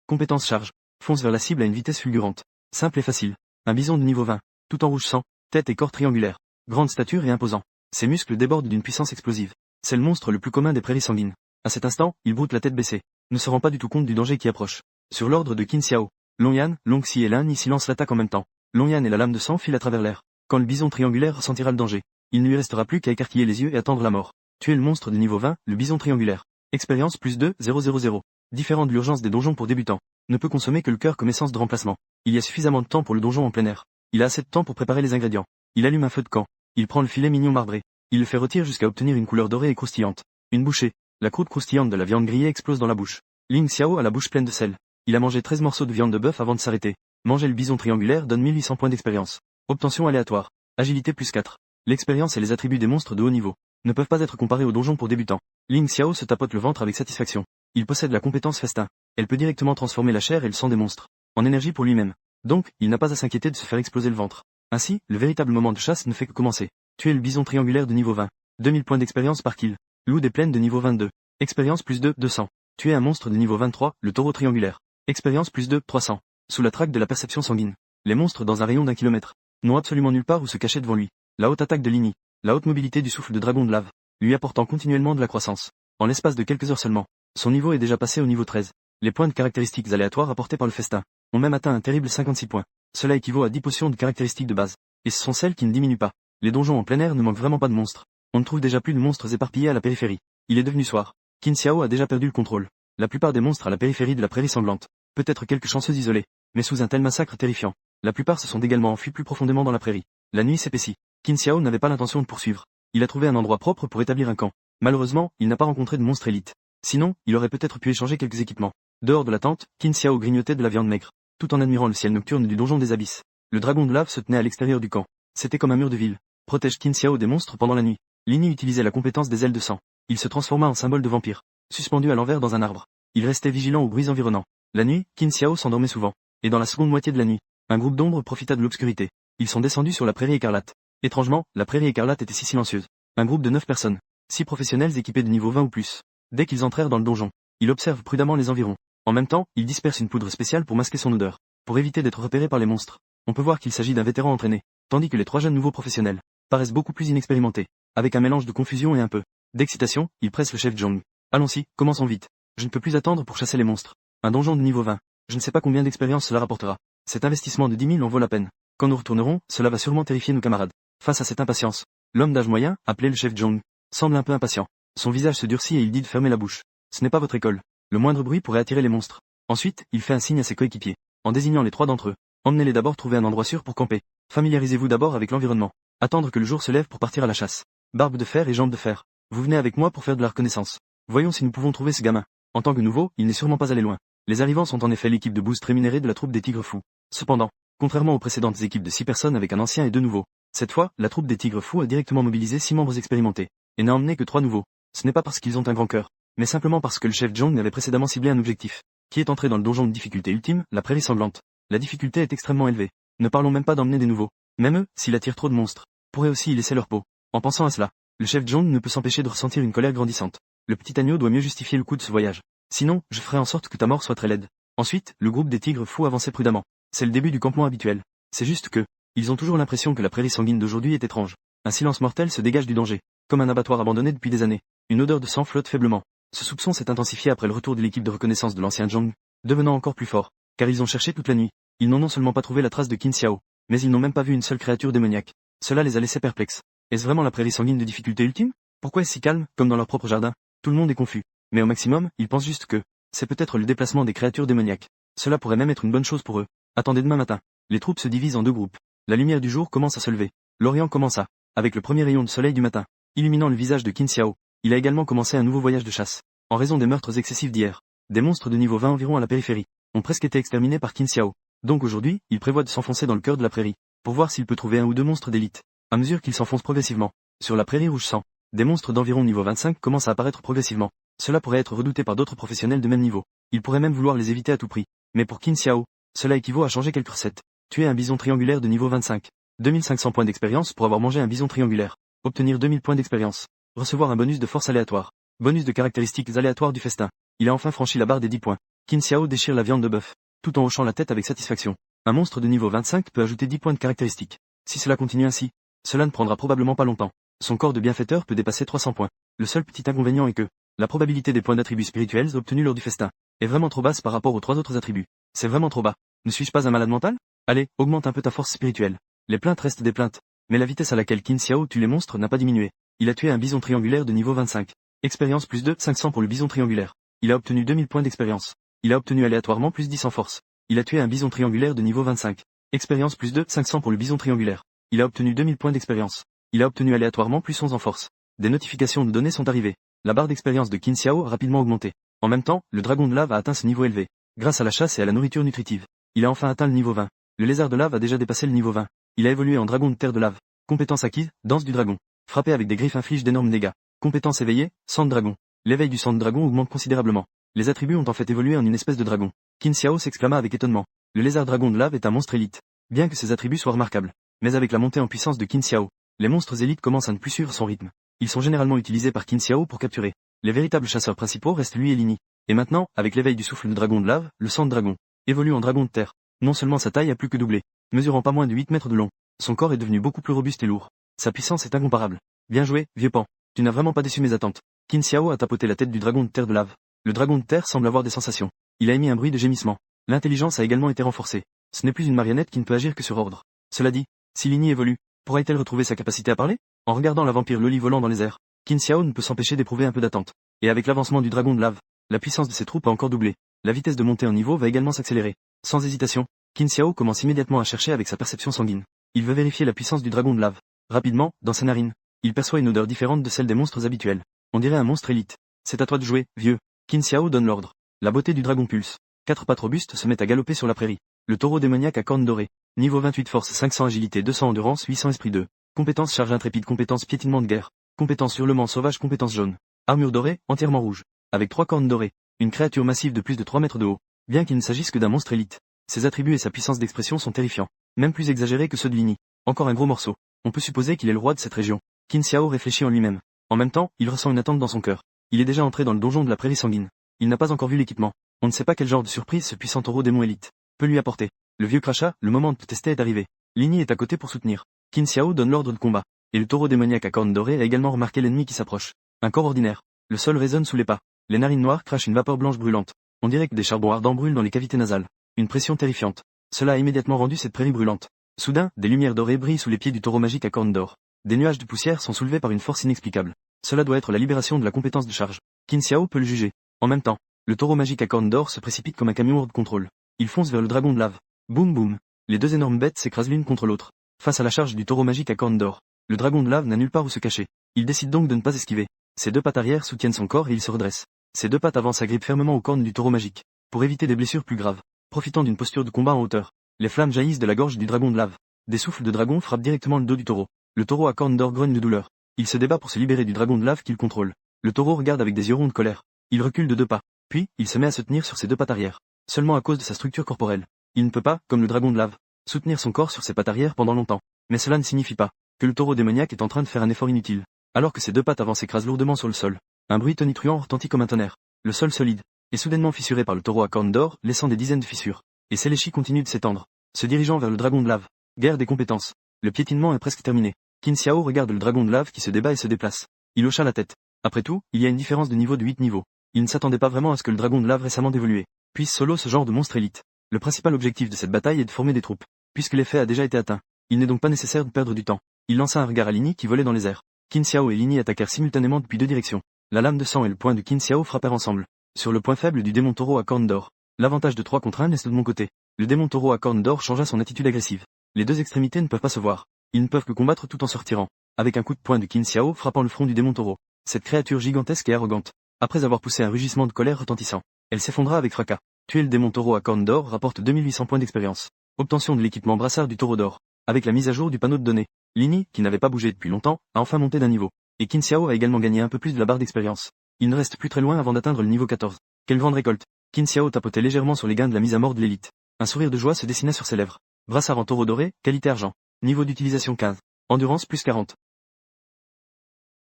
Compétence charge. Fonce vers la cible à une vitesse fulgurante. Simple et facile. Un bison de niveau 20. Tout en rouge sang. Tête et corps triangulaires. Grande stature et imposant. Ses muscles débordent d'une puissance explosive. C'est le monstre le plus commun des prairies sanguines. À cet instant, il broute la tête baissée, ne se rend pas du tout compte du danger qui approche. Sur l'ordre de Qin Xiao, Long Yan, Long Xi et Lin Yi lancent l'attaque en même temps. Long Yan et la lame de sang filent à travers l'air. Quand le bison triangulaire ressentira le danger, il ne lui restera plus qu'à écarquiller les yeux et attendre la mort. Tuer le monstre de niveau 20, le bison triangulaire. Expérience plus 2, 000. Différent de l'urgence des donjons pour débutants. Ne peut consommer que le cœur comme essence de remplacement. Il y a suffisamment de temps pour le donjon en plein air. Il a assez de temps pour préparer les ingrédients. Il allume un feu de camp. Il prend le filet mignon marbré. Il le fait rôtir jusqu'à obtenir une couleur dorée et croustillante. Une bouchée. La croûte croustillante de la viande grillée explose dans la bouche. Ling Xiao a la bouche pleine de sel. Il a mangé 13 morceaux de viande de bœuf avant de s'arrêter. Manger le bison triangulaire donne 1800 points d'expérience. Obtention aléatoire. Agilité plus 4. L'expérience et les attributs des monstres de haut niveau ne peuvent pas être comparés aux donjons pour débutants. Ling Xiao se tapote le ventre avec satisfaction. Il possède la compétence festin. Elle peut directement transformer la chair et le sang des monstres en énergie pour lui-même. Donc, il n'a pas à s'inquiéter de se faire exploser le ventre. Ainsi, le véritable moment de chasse ne fait que commencer. Tuer le bison triangulaire de niveau 20. 2000 points d'expérience par kill. Loup des plaines de niveau 22. Expérience plus 2, 200. Tuer un monstre de niveau 23, le taureau triangulaire. Expérience plus 2, 300. Sous la traque de la perception sanguine. Les monstres dans un rayon d'1 kilomètre n'ont absolument nulle part où se cacher devant lui. La haute attaque de Lini, la haute mobilité du souffle de dragon de lave, lui apportant continuellement de la croissance. En l'espace de quelques heures seulement, son niveau est déjà passé au niveau 13. Les points de caractéristiques aléatoires apportés par le festin ont même atteint un terrible 56 points. Cela équivaut à 10 potions de caractéristiques de base. Et ce sont celles qui ne diminuent pas. Les donjons en plein air ne manquent vraiment pas de monstres. On ne trouve déjà plus de monstres éparpillés à la périphérie. Il est devenu soir. Qin Xiao a déjà perdu le contrôle. La plupart des monstres à la périphérie de la prairie sanglante. Peut-être quelques chanceux isolés, mais sous un tel massacre terrifiant. La plupart se sont également enfuis plus profondément dans la prairie. La nuit s'épaissit. Qin Xiao n'avait pas l'intention de poursuivre. Il a trouvé un endroit propre pour établir un camp. Malheureusement, il n'a pas rencontré de monstre élite. Sinon, il aurait peut-être pu échanger quelques équipements. Dehors de la tente, Qin Xiao grignotait de la viande maigre, tout en admirant le ciel nocturne du donjon des abysses. Le dragon de lave se tenait à l'extérieur du camp. C'était comme un mur de ville. Protège Qin Xiao des monstres pendant la nuit. Lini utilisait la compétence des ailes de sang. Il se transforma en symbole de vampire. Suspendu à l'envers dans un arbre. Il restait vigilant aux bruits environnants. La nuit, Qin Xiao s'endormait souvent. Et dans la seconde moitié de la nuit, un groupe d'ombres profita de l'obscurité. Ils sont descendus sur la prairie écarlate. Étrangement, la prairie écarlate était si silencieuse. Un groupe de 9 personnes. 6 professionnels équipés de niveau 20 ou plus. Dès qu'ils entrèrent dans le donjon, il observe prudemment les environs. En même temps, il disperse une poudre spéciale pour masquer son odeur. Pour éviter d'être repéré par les monstres. On peut voir qu'il s'agit d'un vétéran entraîné. Tandis que les 3 jeunes nouveaux professionnels paraissent beaucoup plus inexpérimentés. Avec un mélange de confusion et un peu d'excitation, il presse le chef Zhong. Allons-y, commençons vite. Je ne peux plus attendre pour chasser les monstres. Un donjon de niveau 20. Je ne sais pas combien d'expérience cela rapportera. Cet investissement de 10 000 en vaut la peine. Quand nous retournerons, cela va sûrement terrifier nos camarades. Face à cette impatience, l'homme d'âge moyen, appelé le chef Zhong, semble un peu impatient. Son visage se durcit et il dit de fermer la bouche. Ce n'est pas votre école. Le moindre bruit pourrait attirer les monstres. Ensuite, il fait un signe à ses coéquipiers, en désignant les 3 d'entre eux. Emmenez-les d'abord trouver un endroit sûr pour camper. Familiarisez-vous d'abord avec l'environnement. Attendre que le jour se lève pour partir à la chasse. Barbe de fer et jambes de fer. Vous venez avec moi pour faire de la reconnaissance. Voyons si nous pouvons trouver ce gamin. En tant que nouveau, il n'est sûrement pas allé loin. Les arrivants sont en effet l'équipe de boost rémunérée de la troupe des Tigres Fous. Cependant, contrairement aux précédentes équipes de 6 personnes avec un ancien et 2 nouveaux, cette fois, la troupe des Tigres Fous a directement mobilisé 6 membres expérimentés, et n'a emmené que 3 nouveaux. Ce n'est pas parce qu'ils ont un grand cœur, mais simplement parce que le chef Zhong avait précédemment ciblé un objectif, qui est entré dans le donjon de difficulté ultime, la prairie sanglante. La difficulté est extrêmement élevée. Ne parlons même pas d'emmener des nouveaux. Même eux, s'ils attirent trop de monstres, pourraient aussi y laisser leur peau. En pensant à cela, le chef Zhong ne peut s'empêcher de ressentir une colère grandissante. Le petit agneau doit mieux justifier le coût de ce voyage. Sinon, je ferai en sorte que ta mort soit très laide. Ensuite, le groupe des Tigres Fous avançait prudemment. C'est le début du campement habituel. C'est juste que, ils ont toujours l'impression que la prairie sanguine d'aujourd'hui est étrange. Un silence mortel se dégage du danger, comme un abattoir abandonné depuis des années. Une odeur de sang flotte faiblement. Ce soupçon s'est intensifié après le retour de l'équipe de reconnaissance de l'ancien Zhong, devenant encore plus fort, car ils ont cherché toute la nuit. Ils n'ont non seulement pas trouvé la trace de Qin Xiao, mais ils n'ont même pas vu une seule créature démoniaque. Cela les a laissés perplexes. Est-ce vraiment la prairie sanguine de difficulté ultime? Pourquoi est-ce si calme, comme dans leur propre jardin? Tout le monde est confus. Mais au maximum, ils pensent juste que c'est peut-être le déplacement des créatures démoniaques. Cela pourrait même être une bonne chose pour eux. Attendez demain matin. Les troupes se divisent en 2 groupes. La lumière du jour commence à se lever. L'Orient commença, avec le premier rayon de soleil du matin, illuminant le visage de Qin Xiao. Il a également commencé un nouveau voyage de chasse. En raison des meurtres excessifs d'hier, des monstres de niveau 20 environ à la périphérie ont presque été exterminés par Qin Xiao. Donc aujourd'hui, il prévoit de s'enfoncer dans le cœur de la prairie, pour voir s'il peut trouver 1 ou 2 monstres d'élite. À mesure qu'il s'enfonce progressivement, sur la prairie rouge sang, des monstres d'environ niveau 25 commencent à apparaître progressivement. Cela pourrait être redouté par d'autres professionnels de même niveau. Il pourrait même vouloir les éviter à tout prix. Mais pour Qin Xiao, cela équivaut à changer quelques recettes. Tuer un bison triangulaire de niveau 25. 2500 points d'expérience pour avoir mangé un bison triangulaire. Obtenir 2000 points d'expérience. Recevoir un bonus de force aléatoire. Bonus de caractéristiques aléatoires du festin. Il a enfin franchi la barre des 10 points. Qin Xiao déchire la viande de bœuf, tout en hochant la tête avec satisfaction. Un monstre de niveau 25 peut ajouter 10 points de caractéristiques. Si cela continue ainsi, cela ne prendra probablement pas longtemps. Son corps de bienfaiteur peut dépasser 300 points. Le seul petit inconvénient est que la probabilité des points d'attributs spirituels obtenus lors du festin est vraiment trop basse par rapport aux 3 autres attributs. C'est vraiment trop bas. Ne suis-je pas un malade mental? Allez, augmente un peu ta force spirituelle. Les plaintes restent des plaintes. Mais la vitesse à laquelle Qin Xiao tue les monstres n'a pas diminué. Il a tué un bison triangulaire de niveau 25. Expérience plus 2, 500 pour le bison triangulaire. Il a obtenu 2000 points d'expérience. Il a obtenu aléatoirement plus 10 en force. Il a tué un bison triangulaire de niveau 25. Expérience plus 2, 500 pour le bison triangulaire. Il a obtenu 2000 points d'expérience. Il a obtenu aléatoirement plus 11 en force. Des notifications de données sont arrivées. La barre d'expérience de Qin Xiao a rapidement augmenté. En même temps, le dragon de lave a atteint ce niveau élevé. Grâce à la chasse et à la nourriture nutritive, il a enfin atteint le niveau 20. Le lézard de lave a déjà dépassé le niveau 20. Il a évolué en dragon de terre de lave. Compétence acquise, danse du dragon. Frapper avec des griffes inflige d'énormes dégâts. Compétence éveillée, sang de dragon. L'éveil du sang de dragon augmente considérablement. Les attributs ont en fait évolué en une espèce de dragon. Qin Xiao s'exclama avec étonnement. Le lézard dragon de lave est un monstre élite. Bien que ses attributs soient remarquables. Mais avec la montée en puissance de Qin Xiao, les monstres élites commencent à ne plus suivre son rythme. Ils sont généralement utilisés par Qin Xiao pour capturer. Les véritables chasseurs principaux restent lui et Lini. Et maintenant, avec l'éveil du souffle de dragon de lave, le sang de dragon évolue en dragon de terre. Non seulement sa taille a plus que doublé, mesurant pas moins de 8 mètres de long. Son corps est devenu beaucoup plus robuste et lourd. Sa puissance est incomparable. Bien joué, vieux pan. Tu n'as vraiment pas déçu mes attentes. Qin Xiao a tapoté la tête du dragon de terre de lave. Le dragon de terre semble avoir des sensations. Il a émis un bruit de gémissement. L'intelligence a également été renforcée. Ce n'est plus une marionnette qui ne peut agir que sur ordre. Cela dit, si Lini évolue, pourra-t-elle retrouver sa capacité à parler? En regardant la vampire Loli volant dans les airs, Qin Xiao ne peut s'empêcher d'éprouver un peu d'attente. Et avec l'avancement du dragon de lave, la puissance de ses troupes a encore doublé. La vitesse de montée en niveau va également s'accélérer. Sans hésitation, Qin Xiao commence immédiatement à chercher avec sa perception sanguine. Il veut vérifier la puissance du dragon de lave. Rapidement, dans ses narines, il perçoit une odeur différente de celle des monstres habituels. On dirait un monstre élite. C'est à toi de jouer, vieux. Qin Xiao donne l'ordre. La beauté du dragon pulse. 4 pattes robustes se mettent à galoper sur la prairie. Le taureau démoniaque à cornes dorées. Niveau 28 force 500 agilité 200 endurance 800 esprit 2. Compétence charge intrépide compétence piétinement de guerre. Compétence hurlement sauvage compétence jaune. Armure dorée, entièrement rouge. Avec 3 cornes dorées. Une créature massive de plus de 3 mètres de haut. Bien qu'il ne s'agisse que d'un monstre élite. Ses attributs et sa puissance d'expression sont terrifiants. Même plus exagérés que ceux de Lini. Encore un gros morceau. On peut supposer qu'il est le roi de cette région. Qin Xiao réfléchit en lui-même. En même temps, il ressent une attente dans son cœur. Il est déjà entré dans le donjon de la prairie sanguine. Il n'a pas encore vu l'équipement. On ne sait pas quel genre de surprise ce puissant taureau démon élite peut lui apporter. Le vieux crachat, le moment de tester est arrivé. Lini est à côté pour soutenir. Qin Xiao donne l'ordre de combat. Et le taureau démoniaque à cornes dorées a également remarqué l'ennemi qui s'approche. Un corps ordinaire. Le sol résonne sous les pas. Les narines noires crachent une vapeur blanche brûlante. On dirait que des charbons ardents brûlent dans les cavités nasales. Une pression terrifiante. Cela a immédiatement rendu cette prairie brûlante. Soudain, des lumières dorées brillent sous les pieds du taureau magique à cornes d'or. Des nuages de poussière sont soulevés par une force inexplicable. Cela doit être la libération de la compétence de charge. Qin Xiao peut le juger. En même temps, le taureau magique à cornes d'or se précipite comme un camion hors de contrôle. Il fonce vers le dragon de lave. Boum boum. Les deux énormes bêtes s'écrasent l'une contre l'autre. Face à la charge du taureau magique à cornes d'or, le dragon de lave n'a nulle part où se cacher. Il décide donc de ne pas esquiver. Ses deux pattes arrière soutiennent son corps et il se redresse. Ses deux pattes avant s'agrippent fermement aux cornes du taureau magique. Pour éviter des blessures plus graves. Profitant d'une posture de combat en hauteur, les flammes jaillissent de la gorge du dragon de lave. Des souffles de dragon frappent directement le dos du taureau. Le taureau à cornes d'or grogne de douleur. Il se débat pour se libérer du dragon de lave qu'il contrôle. Le taureau regarde avec des yeux ronds de colère. Il recule de 2 pas. Puis, il se met à se tenir sur ses 2 pattes arrière. Seulement à cause de sa structure corporelle. Il ne peut pas, comme le dragon de lave, soutenir son corps sur ses pattes arrière pendant longtemps. Mais cela ne signifie pas que le taureau démoniaque est en train de faire un effort inutile. Alors que ses 2 pattes avant s'écrasent lourdement sur le sol. Un bruit tonitruant retentit comme un tonnerre. Le sol solide est soudainement fissuré par le taureau à cornes d'or, laissant des dizaines de fissures. Et Selechi continue de s'étendre, se dirigeant vers le dragon de lave. Guerre des compétences. Le piétinement est presque terminé. Qin Xiao regarde le dragon de lave qui se débat et se déplace. Il hocha la tête. Après tout, il y a une différence de niveau de 8 niveaux. Il ne s'attendait pas vraiment à ce que le dragon de lave récemment évolué puisse solo ce genre de monstre élite. Le principal objectif de cette bataille est de former des troupes. Puisque l'effet a déjà été atteint, il n'est donc pas nécessaire de perdre du temps. Il lança un regard à Lini qui volait dans les airs. Qin Xiao et Lini attaquèrent simultanément depuis 2 directions. La lame de sang et le poing de Qin Xiao frappèrent ensemble. Sur le point faible du démon taureau à cornes d'or. L'avantage de 3 contre 1 reste de mon côté. Le démon taureau à cornes d'or changea son attitude agressive. Les deux extrémités ne peuvent pas se voir. Ils ne peuvent que combattre tout en se retirant. Avec un coup de poing de Qin Xiao frappant le front du démon taureau. Cette créature gigantesque et arrogante. Après avoir poussé un rugissement de colère retentissant, elle s'effondra avec fracas. Tuer le démon taureau à cornes d'or rapporte 2800 points d'expérience. Obtention de l'équipement brassard du taureau d'or. Avec la mise à jour du panneau de données, Lini, qui n'avait pas bougé depuis longtemps, a enfin monté d'un niveau. Et Qin Xiao a également gagné un peu plus de la barre d'expérience. Il ne reste plus très loin avant d'atteindre le niveau 14. Quelle grande récolte. Qin Xiao tapotait légèrement sur les gains de la mise à mort de l'élite. Un sourire de joie se dessina sur ses lèvres. Brassard en taureau doré, qualité argent. Niveau d'utilisation 15. Endurance plus 40.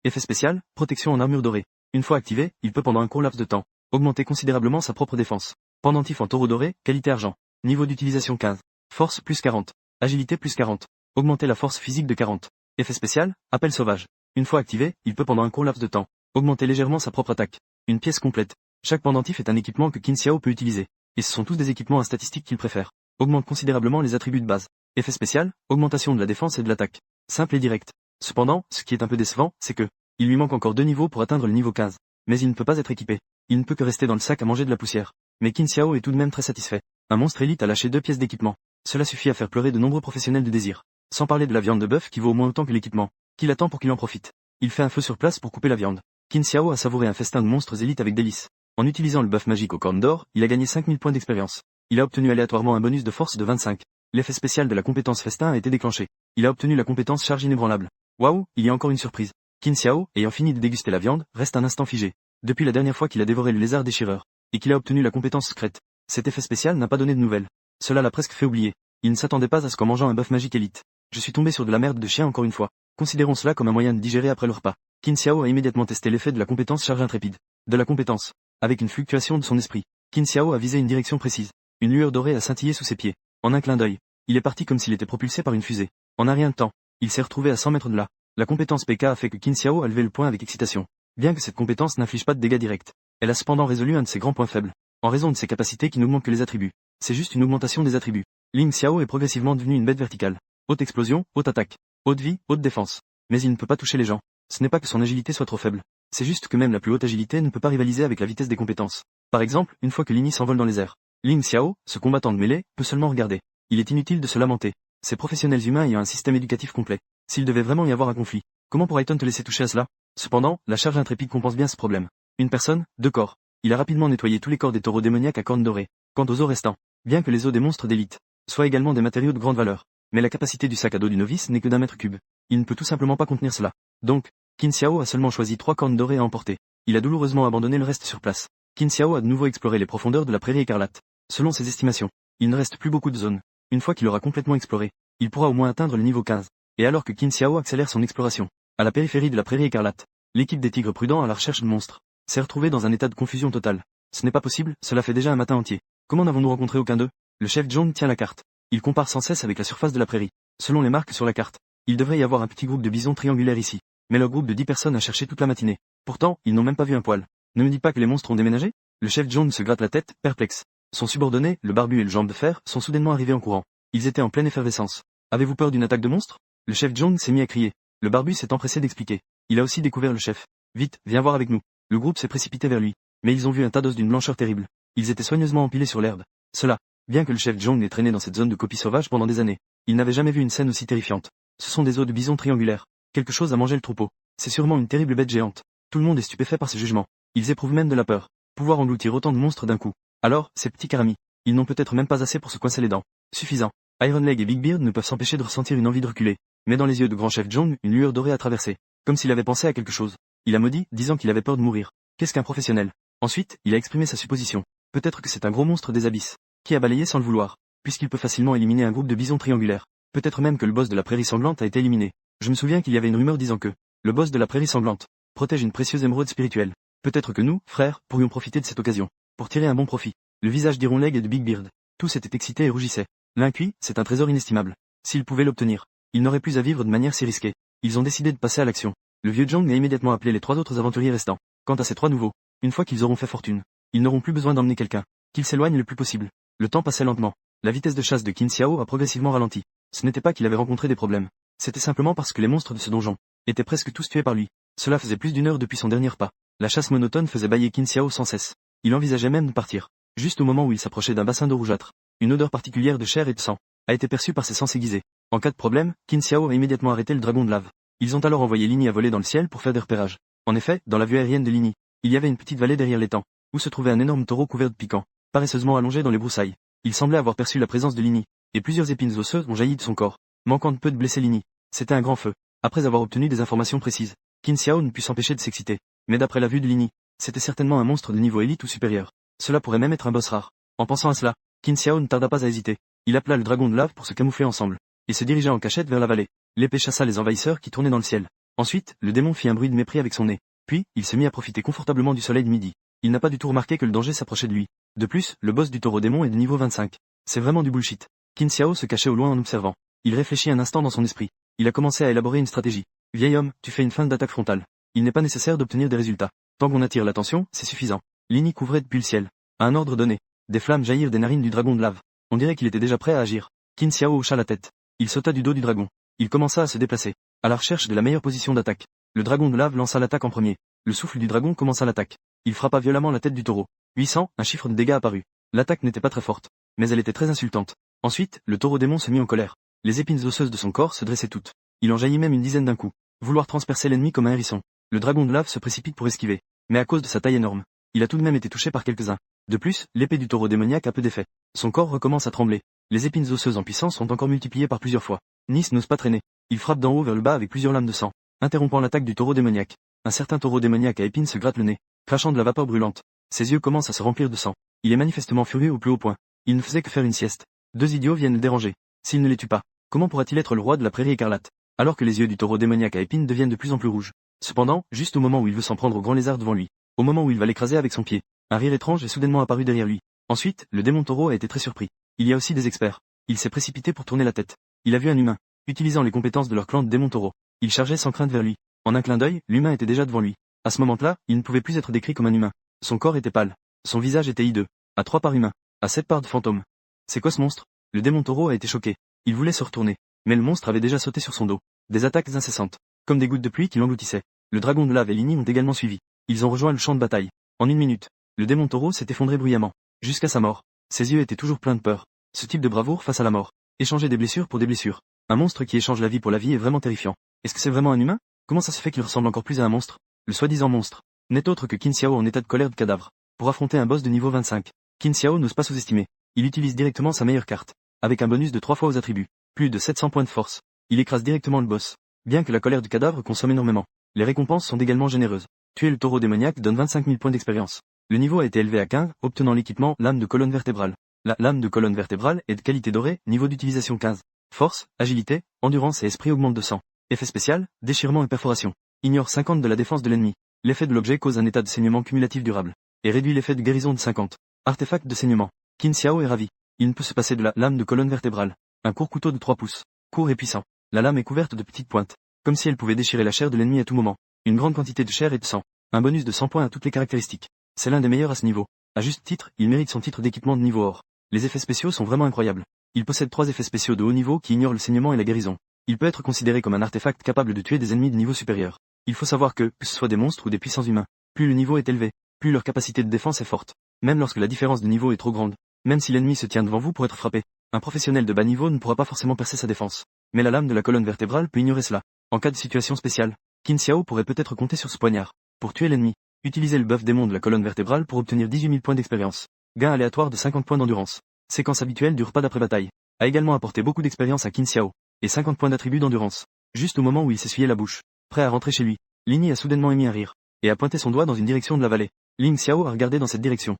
Effet spécial, protection en armure dorée. Une fois activé, il peut pendant un court laps de temps augmenter considérablement sa propre défense. Pendentif en taureau doré, qualité argent. Niveau d'utilisation 15. Force plus 40. Agilité plus 40. Augmenter la force physique de 40. Effet spécial, appel sauvage. Une fois activé, il peut pendant un court laps de temps augmenter légèrement sa propre attaque. Une pièce complète. Chaque pendentif est un équipement que Qin Xiao peut utiliser. Et ce sont tous des équipements à statistiques qu'il préfère. Augmente considérablement les attributs de base. Effet spécial, augmentation de la défense et de l'attaque. Simple et direct. Cependant, ce qui est un peu décevant, c'est que il lui manque encore 2 niveaux pour atteindre le niveau 15. Mais il ne peut pas être équipé. Il ne peut que rester dans le sac à manger de la poussière. Mais Qin Xiao est tout de même très satisfait. Un monstre élite a lâché 2 pièces d'équipement. Cela suffit à faire pleurer de nombreux professionnels de désir. Sans parler de la viande de bœuf qui vaut au moins autant que l'équipement. Qu'il attend pour qu'il en profite. Il fait un feu sur place pour couper la viande. Qin Xiao a savouré un festin de monstres élites avec délice. En utilisant le bœuf magique aux cornes d'or, il a gagné 5000 points d'expérience. Il a obtenu aléatoirement un bonus de force de 25. L'effet spécial de la compétence festin a été déclenché. Il a obtenu la compétence charge inébranlable. Waouh, il y a encore une surprise. Qin Xiao, ayant fini de déguster la viande, reste un instant figé. Depuis la dernière fois qu'il a dévoré le lézard déchireur, et qu'il a obtenu la compétence secrète, cet effet spécial n'a pas donné de nouvelles. Cela l'a presque fait oublier. Il ne s'attendait pas à ce qu'en mangeant un bœuf magique élite. Je suis tombé sur de la merde de chien encore une fois. Considérons cela comme un moyen de digérer après le repas. Qin Xiao a immédiatement testé l'effet de la compétence charge intrépide. De la compétence. Avec une fluctuation de son esprit, Qin Xiao a visé une direction précise. Une lueur dorée a scintillé sous ses pieds. En un clin d'œil, Il est parti comme s'il était propulsé par une fusée. En un rien de temps, il s'est retrouvé à 100 mètres de là. La compétence PK a fait que Qin Xiao a levé le poing avec excitation. Bien que cette compétence n'inflige pas de dégâts directs, elle a cependant résolu un de ses grands points faibles. En raison de ses capacités qui n'augmentent que les attributs. C'est juste une augmentation des attributs. Ling Xiao est progressivement devenu une bête verticale. Haute explosion, haute attaque. Haute vie, haute défense. Mais il ne peut pas toucher les gens. Ce n'est pas que son agilité soit trop faible. C'est juste que même la plus haute agilité ne peut pas rivaliser avec la vitesse des compétences. Par exemple, une fois que Lini s'envole dans les airs, Ling Xiao, ce combattant de mêlée, peut seulement regarder. Il est inutile de se lamenter. Ces professionnels humains ayant un système éducatif complet. S'il devait vraiment y avoir un conflit, comment pourrait-on te laisser toucher à cela? Cependant, la charge intrépide compense bien ce problème. Une personne, deux corps. Il a rapidement nettoyé tous les corps des taureaux démoniaques à cornes dorées. Quant aux os restants, bien que les os des monstres d'élite soient également des matériaux de grande valeur, mais la capacité du sac à dos du novice n'est que d'1 mètre cube. Il ne peut tout simplement pas contenir cela. Donc, Qin Xiao a seulement choisi 3 cornes dorées à emporter. Il a douloureusement abandonné le reste sur place. Qin Xiao a de nouveau exploré les profondeurs de la prairie écarlate. Selon ses estimations, il ne reste plus beaucoup de zones. Une fois qu'il aura complètement exploré, il pourra au moins atteindre le niveau 15. Et alors que Qin Xiao accélère son exploration, à la périphérie de la prairie écarlate, l'équipe des tigres prudents à la recherche de monstres s'est retrouvée dans un état de confusion totale. Ce n'est pas possible, cela fait déjà un matin entier. Comment n'avons-nous rencontré aucun d'eux? Le chef Zhong tient la carte. Il compare sans cesse avec la surface de la prairie. Selon les marques sur la carte, il devrait y avoir un petit groupe de bisons triangulaires ici. Mais leur groupe de 10 personnes a cherché toute la matinée. Pourtant, ils n'ont même pas vu un poil. Ne me dis pas que les monstres ont déménagé? Le chef Zhong se gratte la tête, perplexe. Son subordonné, le barbu et le jambe de fer, sont soudainement arrivés en courant. Ils étaient en pleine effervescence. Avez-vous peur d'une attaque de monstres? Le chef Zhong s'est mis à crier. Le barbu s'est empressé d'expliquer. Il a aussi découvert le chef. Vite, viens voir avec nous. Le groupe s'est précipité vers lui. Mais ils ont vu un tas d'os d'une blancheur terrible. Ils étaient soigneusement empilés sur l'herbe. Cela, bien que le chef Zhong ait traîné dans cette zone de copie sauvage pendant des années, il n'avait jamais vu une scène aussi terrifiante. Ce sont des os de bison triangulaires. Quelque chose a mangé le troupeau. C'est sûrement une terrible bête géante. Tout le monde est stupéfait par ce jugement. Ils éprouvent même de la peur. Pouvoir engloutir autant de monstres d'un coup. Alors, ces petits caramis, ils n'ont peut-être même pas assez pour se coincer les dents. Suffisant. Iron Leg et Big Beard ne peuvent s'empêcher de ressentir une envie de reculer. Mais dans les yeux de grand chef Zhong, une lueur dorée a traversé. Comme s'il avait pensé à quelque chose. Il a maudit, disant qu'il avait peur de mourir. Qu'est-ce qu'un professionnel? Ensuite, il a exprimé sa supposition. Peut-être que c'est un gros monstre des abysses, qui a balayé sans le vouloir, puisqu'il peut facilement éliminer un groupe de bisons triangulaires. Peut-être même que le boss de la prairie sanglante a été éliminé. Je me souviens qu'il y avait une rumeur disant que le boss de la prairie sanglante protège une précieuse émeraude spirituelle. Peut-être que nous, frères, pourrions profiter de cette occasion pour tirer un bon profit. Le visage d'Iron Leg et de Big Beard, tous étaient excités et rougissaient. L'incuit, c'est un trésor inestimable. S'ils pouvaient l'obtenir, ils n'auraient plus à vivre de manière si risquée. Ils ont décidé de passer à l'action. Le vieux Zhong a immédiatement appelé les 3 autres aventuriers restants. Quant à ces 3 nouveaux, une fois qu'ils auront fait fortune, ils n'auront plus besoin d'emmener quelqu'un. Qu'ils s'éloignent le plus possible. Le temps passait lentement. La vitesse de chasse de Qin Xiao a progressivement ralenti. Ce n'était pas qu'il avait rencontré des problèmes. C'était simplement parce que les monstres de ce donjon étaient presque tous tués par lui. Cela faisait plus d'1 heure depuis son dernier pas. La chasse monotone faisait bâiller Qin Xiao sans cesse. Il envisageait même de partir. Juste au moment où il s'approchait d'un bassin d'eau rougeâtre, une odeur particulière de chair et de sang a été perçue par ses sens aiguisés. En cas de problème, Qin Xiao a immédiatement arrêté le dragon de lave. Ils ont alors envoyé Lini à voler dans le ciel pour faire des repérages. En effet, dans la vue aérienne de Lini, il y avait une petite vallée derrière l'étang, où se trouvait un énorme taureau couvert de piquants, paresseusement allongé dans les broussailles. Il semblait avoir perçu la présence de Lini, et plusieurs épines osseuses ont jailli de son corps, manquant de peu de blesser Lini. C'était un grand feu. Après avoir obtenu des informations précises, Qin Xiao ne put s'empêcher de s'exciter. Mais d'après la vue de Lini, c'était certainement un monstre de niveau élite ou supérieur. Cela pourrait même être un boss rare. En pensant à cela, Qin Xiao ne tarda pas à hésiter. Il appela le dragon de lave pour se camoufler ensemble, et se dirigea en cachette vers la vallée. L'épée chassa les envahisseurs qui tournaient dans le ciel. Ensuite, le démon fit un bruit de mépris avec son nez. Puis, il se mit à profiter confortablement du soleil de midi. Il n'a pas du tout remarqué que le danger s'approchait de lui. De plus, le boss du taureau démon est de niveau 25. C'est vraiment du bullshit. Qin Xiao se cachait au loin en observant. Il réfléchit un instant dans son esprit. Il a commencé à élaborer une stratégie. Vieil homme, tu fais une feinte d'attaque frontale. Il n'est pas nécessaire d'obtenir des résultats. Tant qu'on attire l'attention, c'est suffisant. Lini couvrait depuis le ciel. À un ordre donné, des flammes jaillirent des narines du dragon de lave. On dirait qu'il était déjà prêt à agir. Qin Xiao hocha la tête. Il sauta du dos du dragon. Il commença à se déplacer, à la recherche de la meilleure position d'attaque. Le dragon de lave lança l'attaque en premier. Le souffle du dragon commença l'attaque. Il frappa violemment la tête du taureau. 800, un chiffre de dégâts apparut. L'attaque n'était pas très forte, mais elle était très insultante. Ensuite, le taureau démon se mit en colère. Les épines osseuses de son corps se dressaient toutes. Il en jaillit même une dizaine d'un coup. Vouloir transpercer l'ennemi comme un hérisson. Le dragon de lave se précipite pour esquiver. Mais à cause de sa taille énorme, il a tout de même été touché par quelques-uns. De plus, l'épée du taureau démoniaque a peu d'effet. Son corps recommence à trembler. Les épines osseuses en puissance sont encore multipliées par plusieurs fois. Nis n'ose pas traîner. Il frappe d'en haut vers le bas avec plusieurs lames de sang, interrompant l'attaque du taureau démoniaque. Un certain taureau démoniaque à épines se gratte le nez, crachant de la vapeur brûlante. Ses yeux commencent à se remplir de sang. Il est manifestement furieux au plus haut point. Il ne faisait que faire une sieste. 2 idiots viennent le déranger. S'il ne les tue pas, comment pourra-t-il être le roi de la prairie écarlate? Alors que les yeux du taureau démoniaque à épines deviennent de plus en plus rouges. Cependant, juste au moment où il veut s'en prendre au grand lézard devant lui, au moment où il va l'écraser avec son pied, un rire étrange est soudainement apparu derrière lui. Ensuite, le démon taureau a été très surpris. Il y a aussi des experts. Il s'est précipité pour tourner la tête. Il a vu un humain. Utilisant les compétences de leur clan de démons taureaux, il chargeait sans crainte vers lui. En un clin d'œil, l'humain était déjà devant lui. À ce moment-là, il ne pouvait plus être décrit comme un humain. Son corps était pâle. Son visage était hideux. À 3 parts humains. À 7 parts de fantôme. C'est quoi ce monstre? Le démon taureau a été choqué. Il voulait se retourner. Mais le monstre avait déjà sauté sur son dos. Des attaques incessantes. Comme des gouttes de pluie qui l'engloutissaient. Le dragon de lave et Lini ont également suivi. Ils ont rejoint le champ de bataille. En 1 minute, le démon taureau s'est effondré bruyamment. Jusqu'à sa mort. Ses yeux étaient toujours pleins de peur. Ce type de bravoure face à la mort. Échanger des blessures pour des blessures. Un monstre qui échange la vie pour la vie est vraiment terrifiant. Est-ce que c'est vraiment un humain? Comment ça se fait qu'il ressemble encore plus à un monstre? Le soi-disant monstre n'est autre que Qin Xiao en état de colère de cadavre. Pour affronter un boss de niveau 25, Qin Xiao n'ose pas sous-estimer. Il utilise directement sa meilleure carte. Avec un bonus de 3 fois aux attributs. Plus de 700 points de force. Il écrase directement le boss. Bien que la colère du cadavre consomme énormément, les récompenses sont également généreuses. Tuer le taureau démoniaque donne 25 000 points d'expérience. Le niveau a été élevé à 15, obtenant l'équipement lame de colonne vertébrale. La lame de colonne vertébrale est de qualité dorée, niveau d'utilisation 15. Force, agilité, endurance et esprit augmentent de 100. Effet spécial, déchirement et perforation. Ignore 50 de la défense de l'ennemi. L'effet de l'objet cause un état de saignement cumulatif durable. Et réduit l'effet de guérison de 50. Artefact de saignement. Qin Xiao est ravi. Il ne peut se passer de la lame de colonne vertébrale. Un court couteau de 3 pouces. Court et puissant. La lame est couverte de petites pointes. Comme si elle pouvait déchirer la chair de l'ennemi à tout moment. Une grande quantité de chair et de sang. Un bonus de 100 points à toutes les caractéristiques. C'est l'un des meilleurs à ce niveau. À juste titre, il mérite son titre d'équipement de niveau or. Les effets spéciaux sont vraiment incroyables. Il possède 3 effets spéciaux de haut niveau qui ignorent le saignement et la guérison. Il peut être considéré comme un artefact capable de tuer des ennemis de niveau supérieur. Il faut savoir que ce soit des monstres ou des puissants humains, plus le niveau est élevé, plus leur capacité de défense est forte. Même lorsque la différence de niveau est trop grande. Même si l'ennemi se tient devant vous pour être frappé. Un professionnel de bas niveau ne pourra pas forcément percer sa défense. Mais la lame de la colonne vertébrale peut ignorer cela. En cas de situation spéciale, Qin Xiao pourrait peut-être compter sur ce poignard. Pour tuer l'ennemi, utilisez le buff démon de la colonne vertébrale pour obtenir 18 000 points d'expérience. Gain aléatoire de 50 points d'endurance. Séquence habituelle du repas d'après-bataille. A également apporté beaucoup d'expérience à Qin Xiao. Et 50 points d'attribut d'endurance. Juste au moment où il s'essuyait la bouche. Prêt à rentrer chez lui. Lini a soudainement émis un rire. Et a pointé son doigt dans une direction de la vallée. Ling Xiao a regardé dans cette direction.